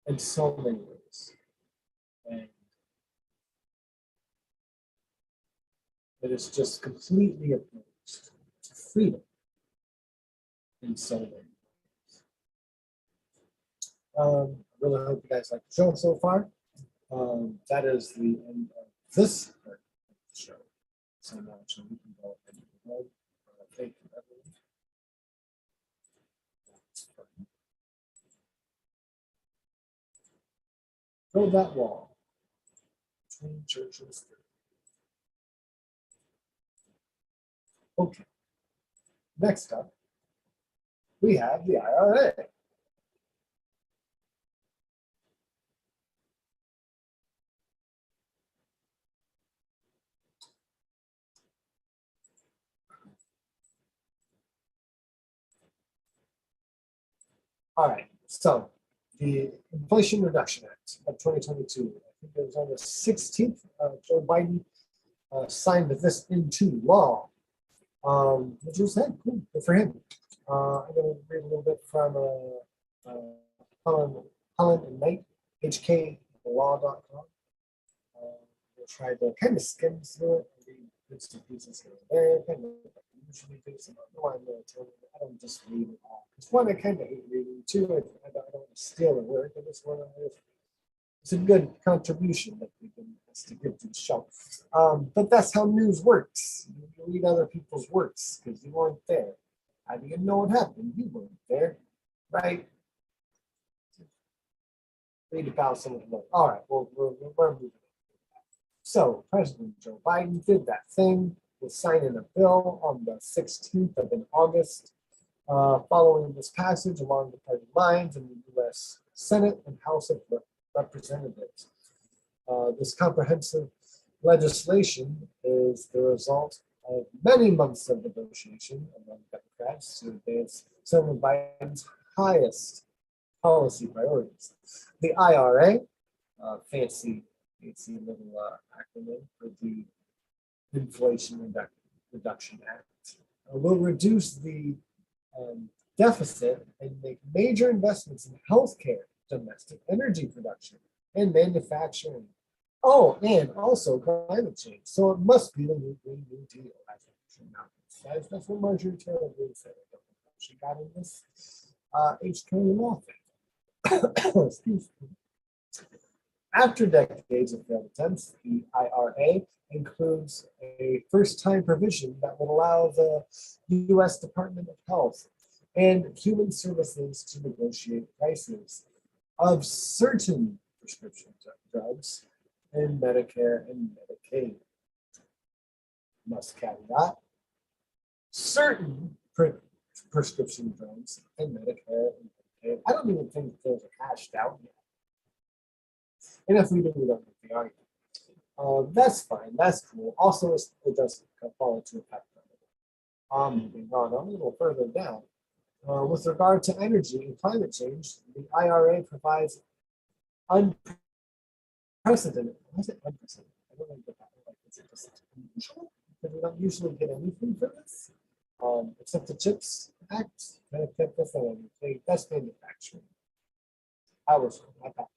in so many ways. And it is just completely opposed to freedom in so many ways. I really hope you guys like the show so far. That is the end of this part of the show. So now we can go ahead and go. Thank you, everyone. Build that wall between church and state. Okay. Next up, we have the IRA. All right, so the Inflation Reduction Act of 2022, I think it was on the 16th, Joe Biden signed this into law, which was cool, good for him. I'm going to read a little bit from Helen and Knight, hklaw.com. We'll try to kind of skim through it and read bits and pieces here and there, kind of like I usually do. So I don't just read it all. It's one I kind of hate reading. Two, I don't want to steal the word, but it's one it's a good contribution that we can to give to the show. But that's how news works. You read other people's works because you weren't there. How do you know what happened? You weren't there, right? Read about someone's book. All right, well, we're moving on. So President Joe Biden did that thing, was signing a bill on the 16th of August, following this passage along the party lines in the U.S. Senate and House of Representatives. This comprehensive legislation is the result of many months of negotiation among Democrats to advance some of Biden's highest policy priorities. The IRA, fancy little acronym for the Inflation Reduction Act, will reduce the deficit and make major investments in healthcare, domestic energy production, and manufacturing. Oh, and also climate change. So it must be the new Green New Deal. That's what Marjorie Taylor Greene said. I don't know if she got in this HK law thing. Excuse me. After decades of failed attempts, the IRA includes a first-time provision that would allow the U.S. Department of Health and Human Services to negotiate prices of certain prescription drugs in Medicare and Medicaid. Must caveat, certain prescription drugs in Medicare and Medicaid. I don't even think those are hashed out yet. And if we do, we don't make the argument. That's fine. That's cool. Also, it does fall into effect. Moving on a little further down. With regard to energy and climate change, the IRA provides unprecedented. Why is it unprecedented? I don't know what that is. Like, is it just unusual? Because we don't usually get anything for this, except the CHIPS Act. That's manufacturing. I was like that.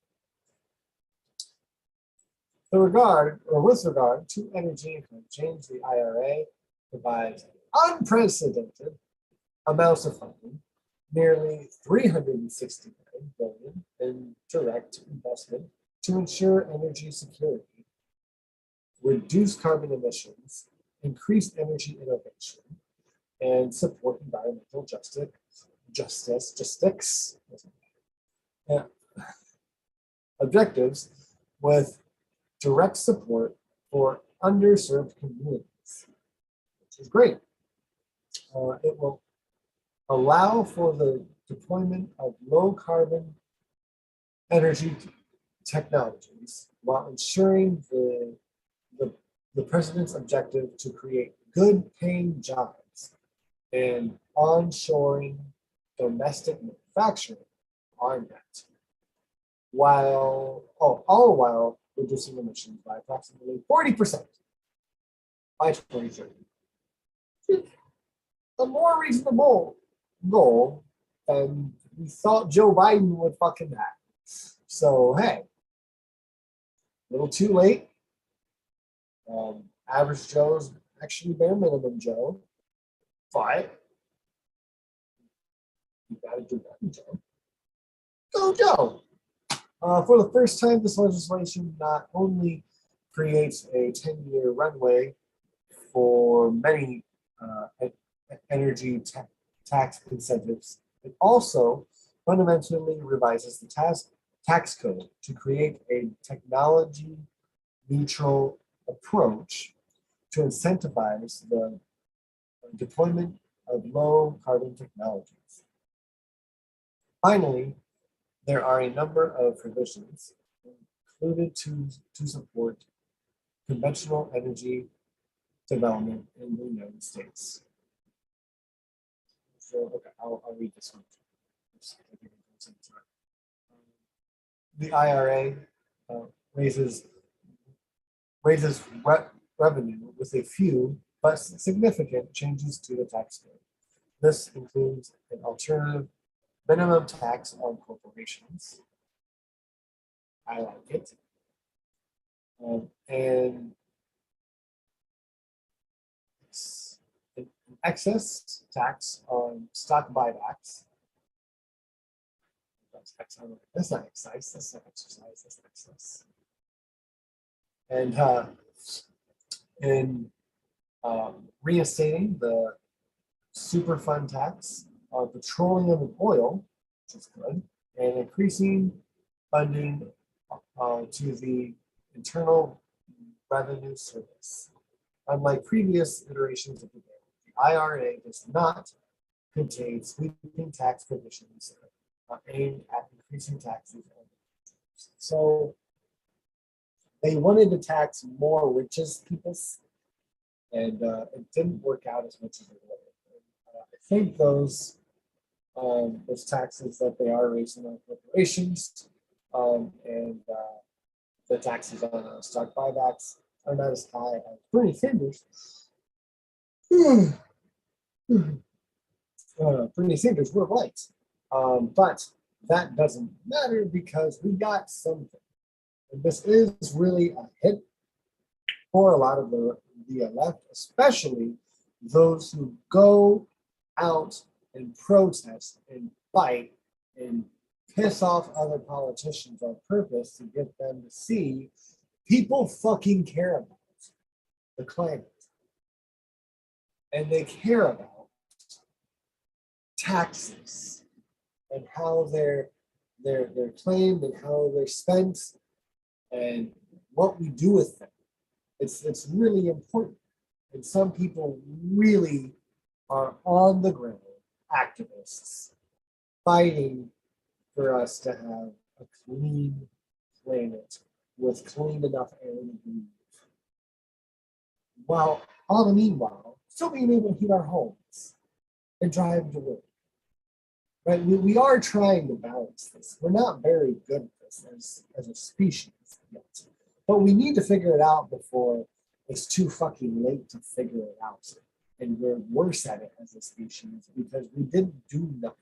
With regard to energy and climate change, the IRA provides unprecedented amounts of funding, nearly $369 billion in direct investment to ensure energy security, reduce carbon emissions, increase energy innovation, and support environmental justice objectives with direct support for underserved communities, which is great. It will allow for the deployment of low carbon energy technologies while ensuring the the president's objective to create good-paying jobs and onshoring domestic manufacturing are met, all while reducing emissions by approximately 40% by 2030. A more reasonable goal than we thought Joe Biden would fucking have. So, hey, a little too late. Average Joe's actually bare minimum Joe, but you gotta do that, Joe. Go, Joe! For the first time, this legislation not only creates a 10-year runway for many energy tax incentives, it also fundamentally revises the tax code to create a technology-neutral approach to incentivize the deployment of low-carbon technologies. Finally, there are a number of provisions included to support conventional energy development in the United States. So, okay, I'll read this one. The IRA raises revenue with a few but significant changes to the tax code. This includes an alternative minimum tax on corporations. I like it. And an excess tax on stock buybacks. That's not excise, that's not exercise, that's excess. And reinstating the Superfund tax on petroleum and oil, which is good, and increasing funding to the Internal Revenue Service. Unlike previous iterations of the bill, the IRA does not contain sweeping tax provisions aimed at increasing taxes. So they wanted to tax more richest people, and it didn't work out as much as they wanted. I think those taxes that they are raising on corporations and the taxes on stock buybacks are not as high as Bernie Sanders. Bernie Sanders were right, but that doesn't matter because we got something. And this is really a hit for a lot of the left, especially those who go out and protest and fight and piss off other politicians on purpose to get them to see people fucking care about the climate. And they care about taxes and how they're claimed and how they're spent and what we do with them. It's really important. And some people really are on the ground activists fighting for us to have a clean planet with clean enough air to breathe. While all the meanwhile, still being able to heat our homes and drive to work. Right? We are trying to balance this. We're not very good at this as a species yet. But we need to figure it out before it's too fucking late to figure it out. And we're worse at it as a species because we didn't do nothing.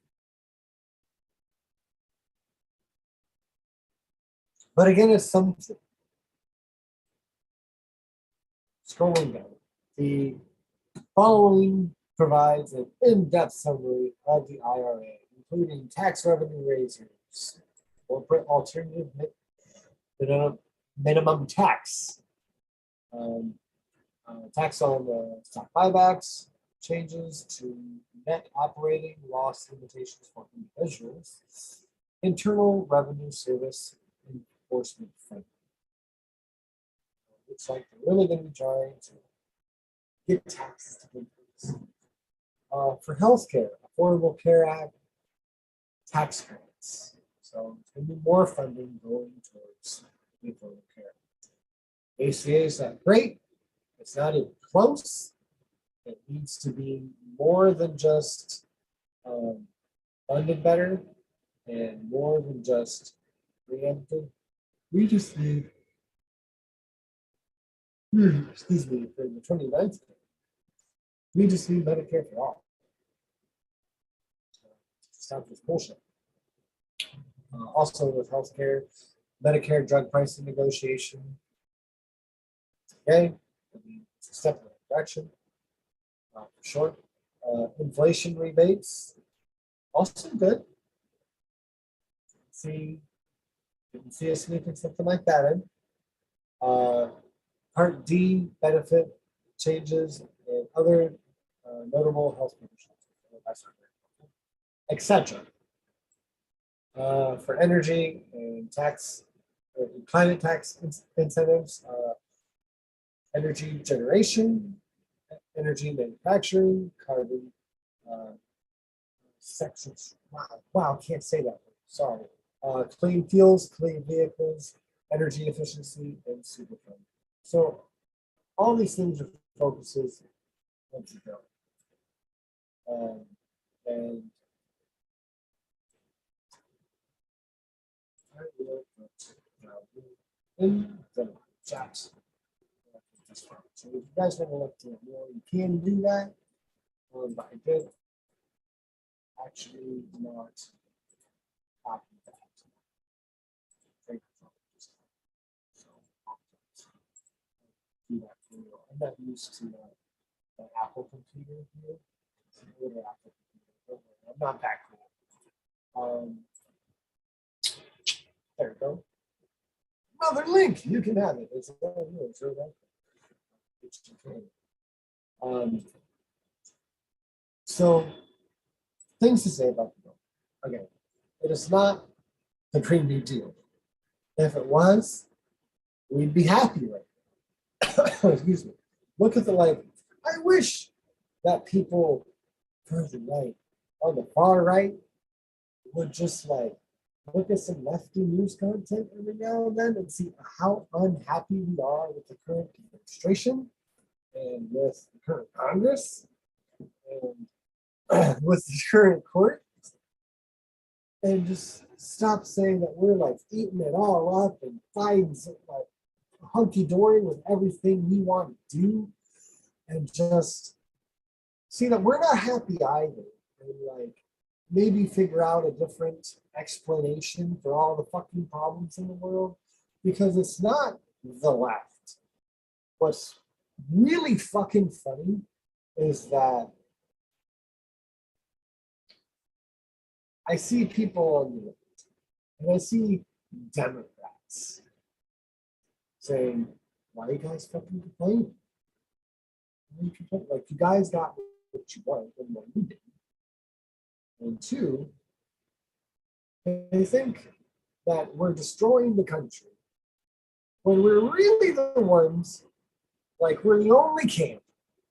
But again, it's something. Scrolling down, the following provides an in-depth summary of the IRA, including tax revenue raisers, corporate alternative minimum tax, tax on stock buybacks, changes to net operating loss limitations for individuals, Internal Revenue Service enforcement funding. Looks like they're really going to be trying to get taxes to increase. For healthcare, Affordable Care Act, tax credits. So it's going to be more funding going towards affordable care. ACA is not great, It's not even close. It needs to be more than just funded better and more than just preempted. We just need, excuse me, for the 29th, we just need Medicare for all. Stop this bullshit. Also with healthcare, Medicare drug pricing negotiation. Okay, it's a step in the direction, for sure. Inflation rebates, also good. Didn't see us sneaking something like that in. Part D benefit changes and other notable health conditions, etc. For energy and tax, climate tax incentives, energy generation, energy manufacturing, carbon sections. Wow, can't say that word. Sorry. Clean fuels, clean vehicles, energy efficiency, and superfund. So all these things are focuses once you go. And in the chat. So if you guys want to look to it more, you can do that. But I did actually not copy that. So do that for you. I'm not used to the Apple computer here. It's an older Apple computer. I'm not that cool. There you go. Another link. You can have it. It's right here. It's right there. So things to say about the bill. Again, it is not the Green New Deal. If it was, we'd be happy right now. Excuse me. Look at the like. I wish that people further right, on the far right, would just like look at some lefty news content every now and then and see how unhappy we are with the current administration and with the current Congress and with the current court, and just stop saying that we're like eating it all up and Biden's like hunky-dory with everything we want to do, and just see that we're not happy either, and like maybe figure out a different explanation for all the fucking problems in the world, because it's not the left. What's really fucking funny is that I see people on the left, and I see Democrats saying, why are you guys fucking complaining? Like, you guys got what you want and what you did. And two, they think that we're destroying the country when we're really the ones, like we're the only camp,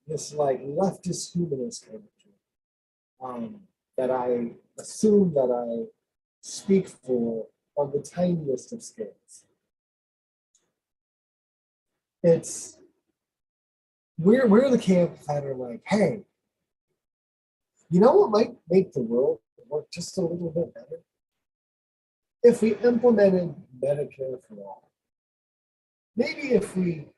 this like leftist humanist kind of camp, that I assume that I speak for on the tiniest of scales. We're the camp that are like, hey, you know what might make the world work just a little bit better? If we implemented Medicare for all. Maybe if we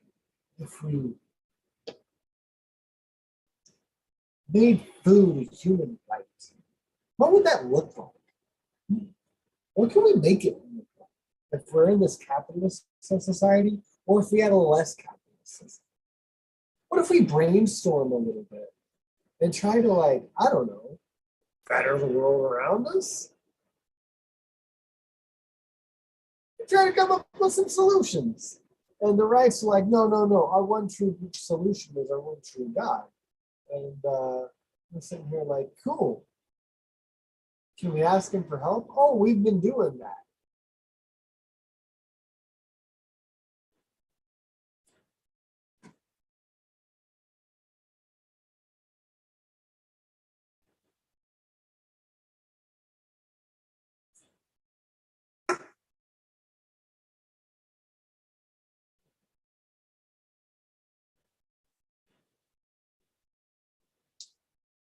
made food a human right, what would that look like? What can we make it look like if we're in this capitalist society, or if we had a less capitalist system? What if we brainstorm a little bit and try to, like, I don't know, better the world around us? Try to come up with some solutions. And the right's like, no, our one true solution is our one true God. And we're sitting here like, cool. Can we ask him for help? Oh, we've been doing that.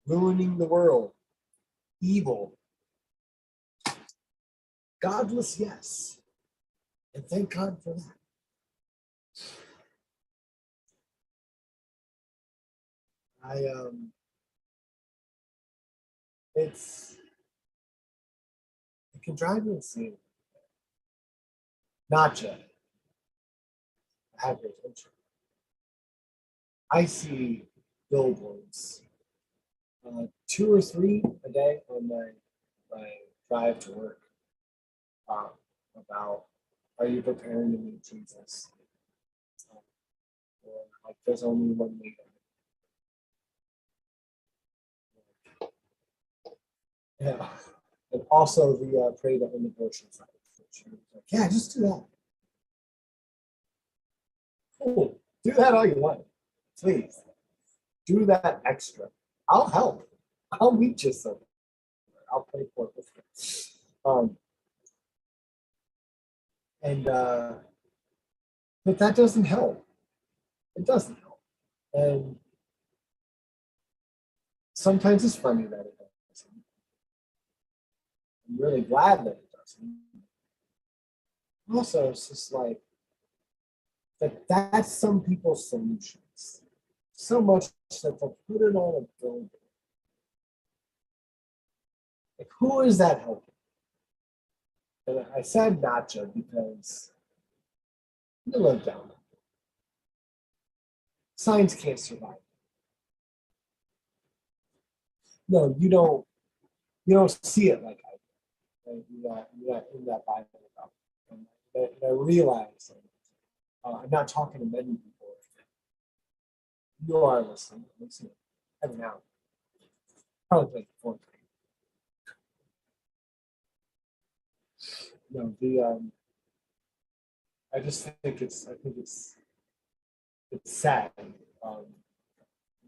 ruining the world, evil, godless, yes. And thank God for that. It can drive me insane. Not just have your attention. I see billboards, 2 or 3 a day on my drive to work, about, are you preparing to meet Jesus? Or like, there's only one way. Yeah, and also the pray to end abortion side. Like, yeah, just do that. Cool, do that all you want, please. Do that extra. I'll help. I'll meet you somewhere. I'll pay for it with you. But that doesn't help. It doesn't help. And sometimes it's funny that it doesn't. I'm really glad that it doesn't. Also, it's just like that's some people's solutions. So much that they'll put it on a building. Like, who is that helping? And I said Nacho because you live down there. Signs can't survive. No, you don't see it like I do. Right? You're not in that Bible about it. And I realize I'm not talking to many people. You are listening every now. Probably like 4 times. No, I just think it's sad,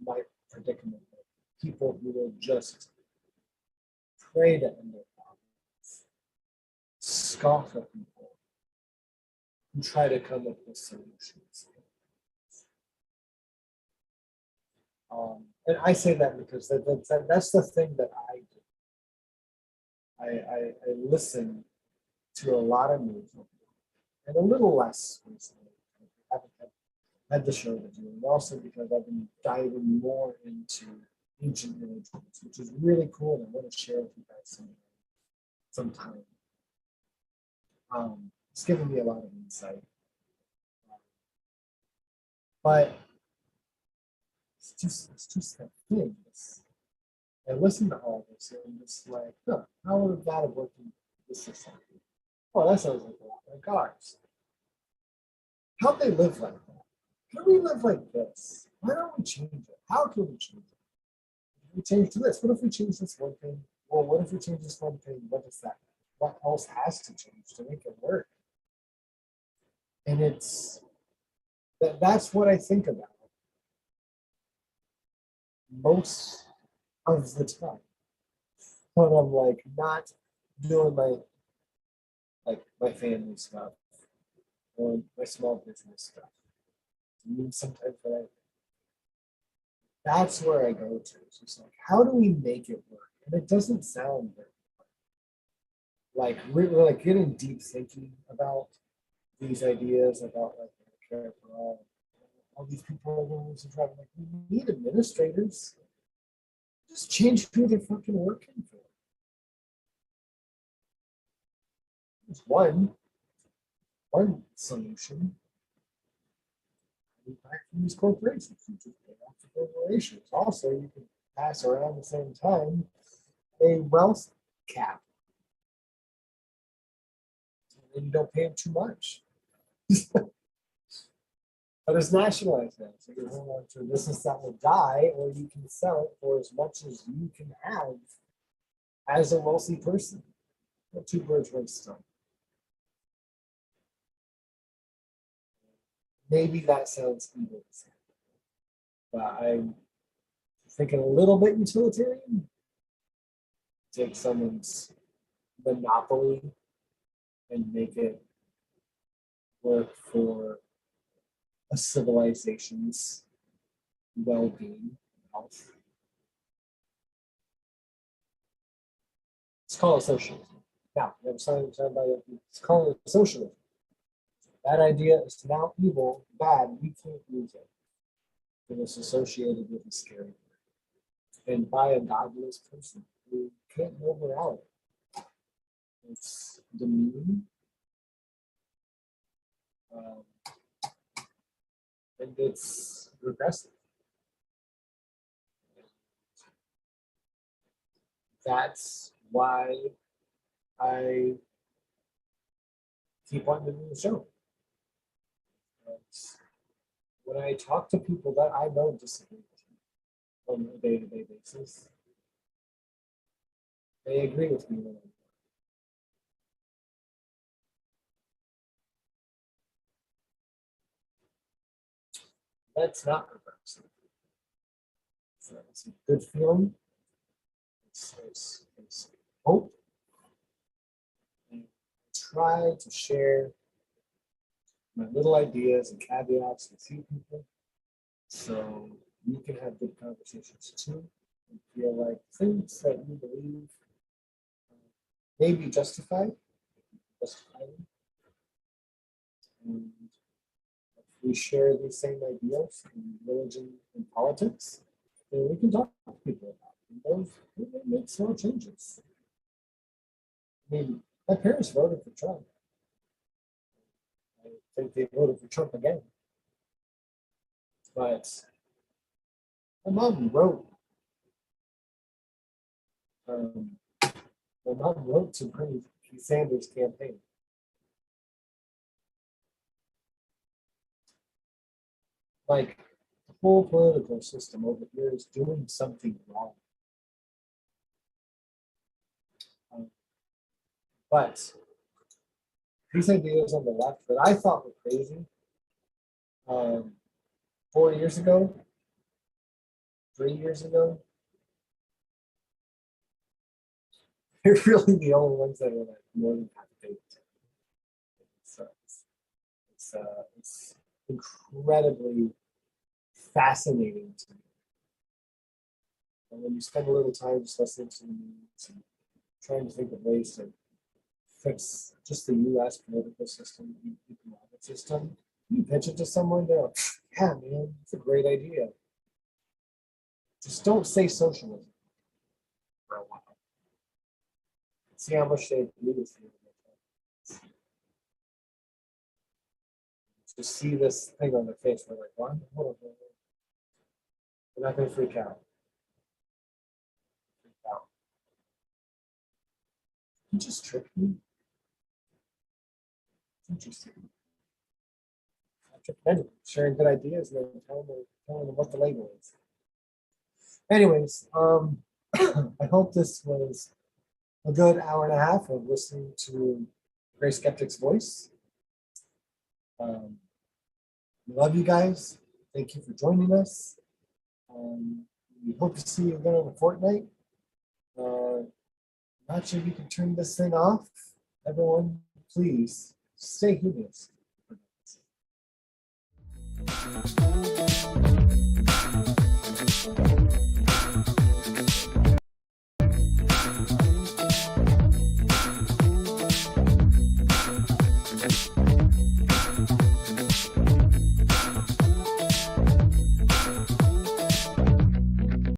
my predicament. People who will just pray to end their problems, scoff at people, and try to come up with solutions. And I say that because that's the thing that I do. I listen to a lot of news and a little less recently. I haven't had the show to do, and also because I've been diving more into ancient religions, which is really cool, and I want to share with you guys sometime. It's given me a lot of insight. But it's just that thing. I listen to all this and I'm just like, how would that have worked in this society? Oh, that sounds like a lot like ours. How'd they live like that? How do we live like this? Why don't we change it? How can we change it? We change to this. What if we change this one thing? Well, what if we change this one thing? What is that? What else has to change to make it work? And that's what I think about most of the time when I'm like not doing my family stuff or my small business stuff. Sometimes that's where I go to. It's just like, how do we make it work? And it doesn't sound very like we're like getting deep thinking about these ideas about like care for all these people are going to try to like, we need administrators. Just change who they're fucking working for. It's one solution. Back from these corporations, you just pay off the corporations. Also, you can pass around at the same time a wealth cap. And you don't pay them too much. But it's nationalized now. So you hold on to a business that will die, or you can sell it for as much as you can have as a wealthy person. Well, 2 birds, 1 stone. Maybe that sounds evil, but I'm thinking a little bit utilitarian. Take someone's monopoly and make it work for a civilization's well-being, health. Let's call it socialism. Now, we have something about it. Let's call it socialism. That idea is now evil, bad. We can't use it. It is associated with a scary word. And by a godless person who can't know morality. It's demeaning. And it's regressive. That's why I keep wanting to do the show. When I talk to people that I know disagree with me on a day-to-day basis, they agree with me. That's not regressive. It's a good feeling. It's hope. And try to share my little ideas and caveats with you people, so you can have good conversations too, and feel like things that you believe may be justified, and if we share these same ideas in religion and politics, then we can talk to people about it. And those make small changes. I mean, my parents voted for Trump. I think they voted for Trump again. But my mom wrote to Bernie Sanders' campaign. Like, the whole political system over here is doing something wrong. But these ideas on the left that I thought were crazy 4 years ago, 3 years ago, they're really the only ones that are like more than half baked. It's incredibly fascinating to me. And when you spend a little time just listening to the news and trying to think of ways to fix just the U.S. political system, economic system, you pitch it to someone, they're like, yeah, man, it's a great idea. Just don't say socialism for a while. See how much they agree with you. Just see this thing on their face, they're like, what? Hold on. They're not going to freak out. You just tricked me. It's interesting. Sharing good ideas and then telling them what the label is. Anyways, I hope this was a good hour and a half of listening to Great Skeptic's voice. We love you guys. Thank you for joining us. We hope to see you again in a fortnight. Not sure if you can turn this thing off. Everyone, please stay humanist.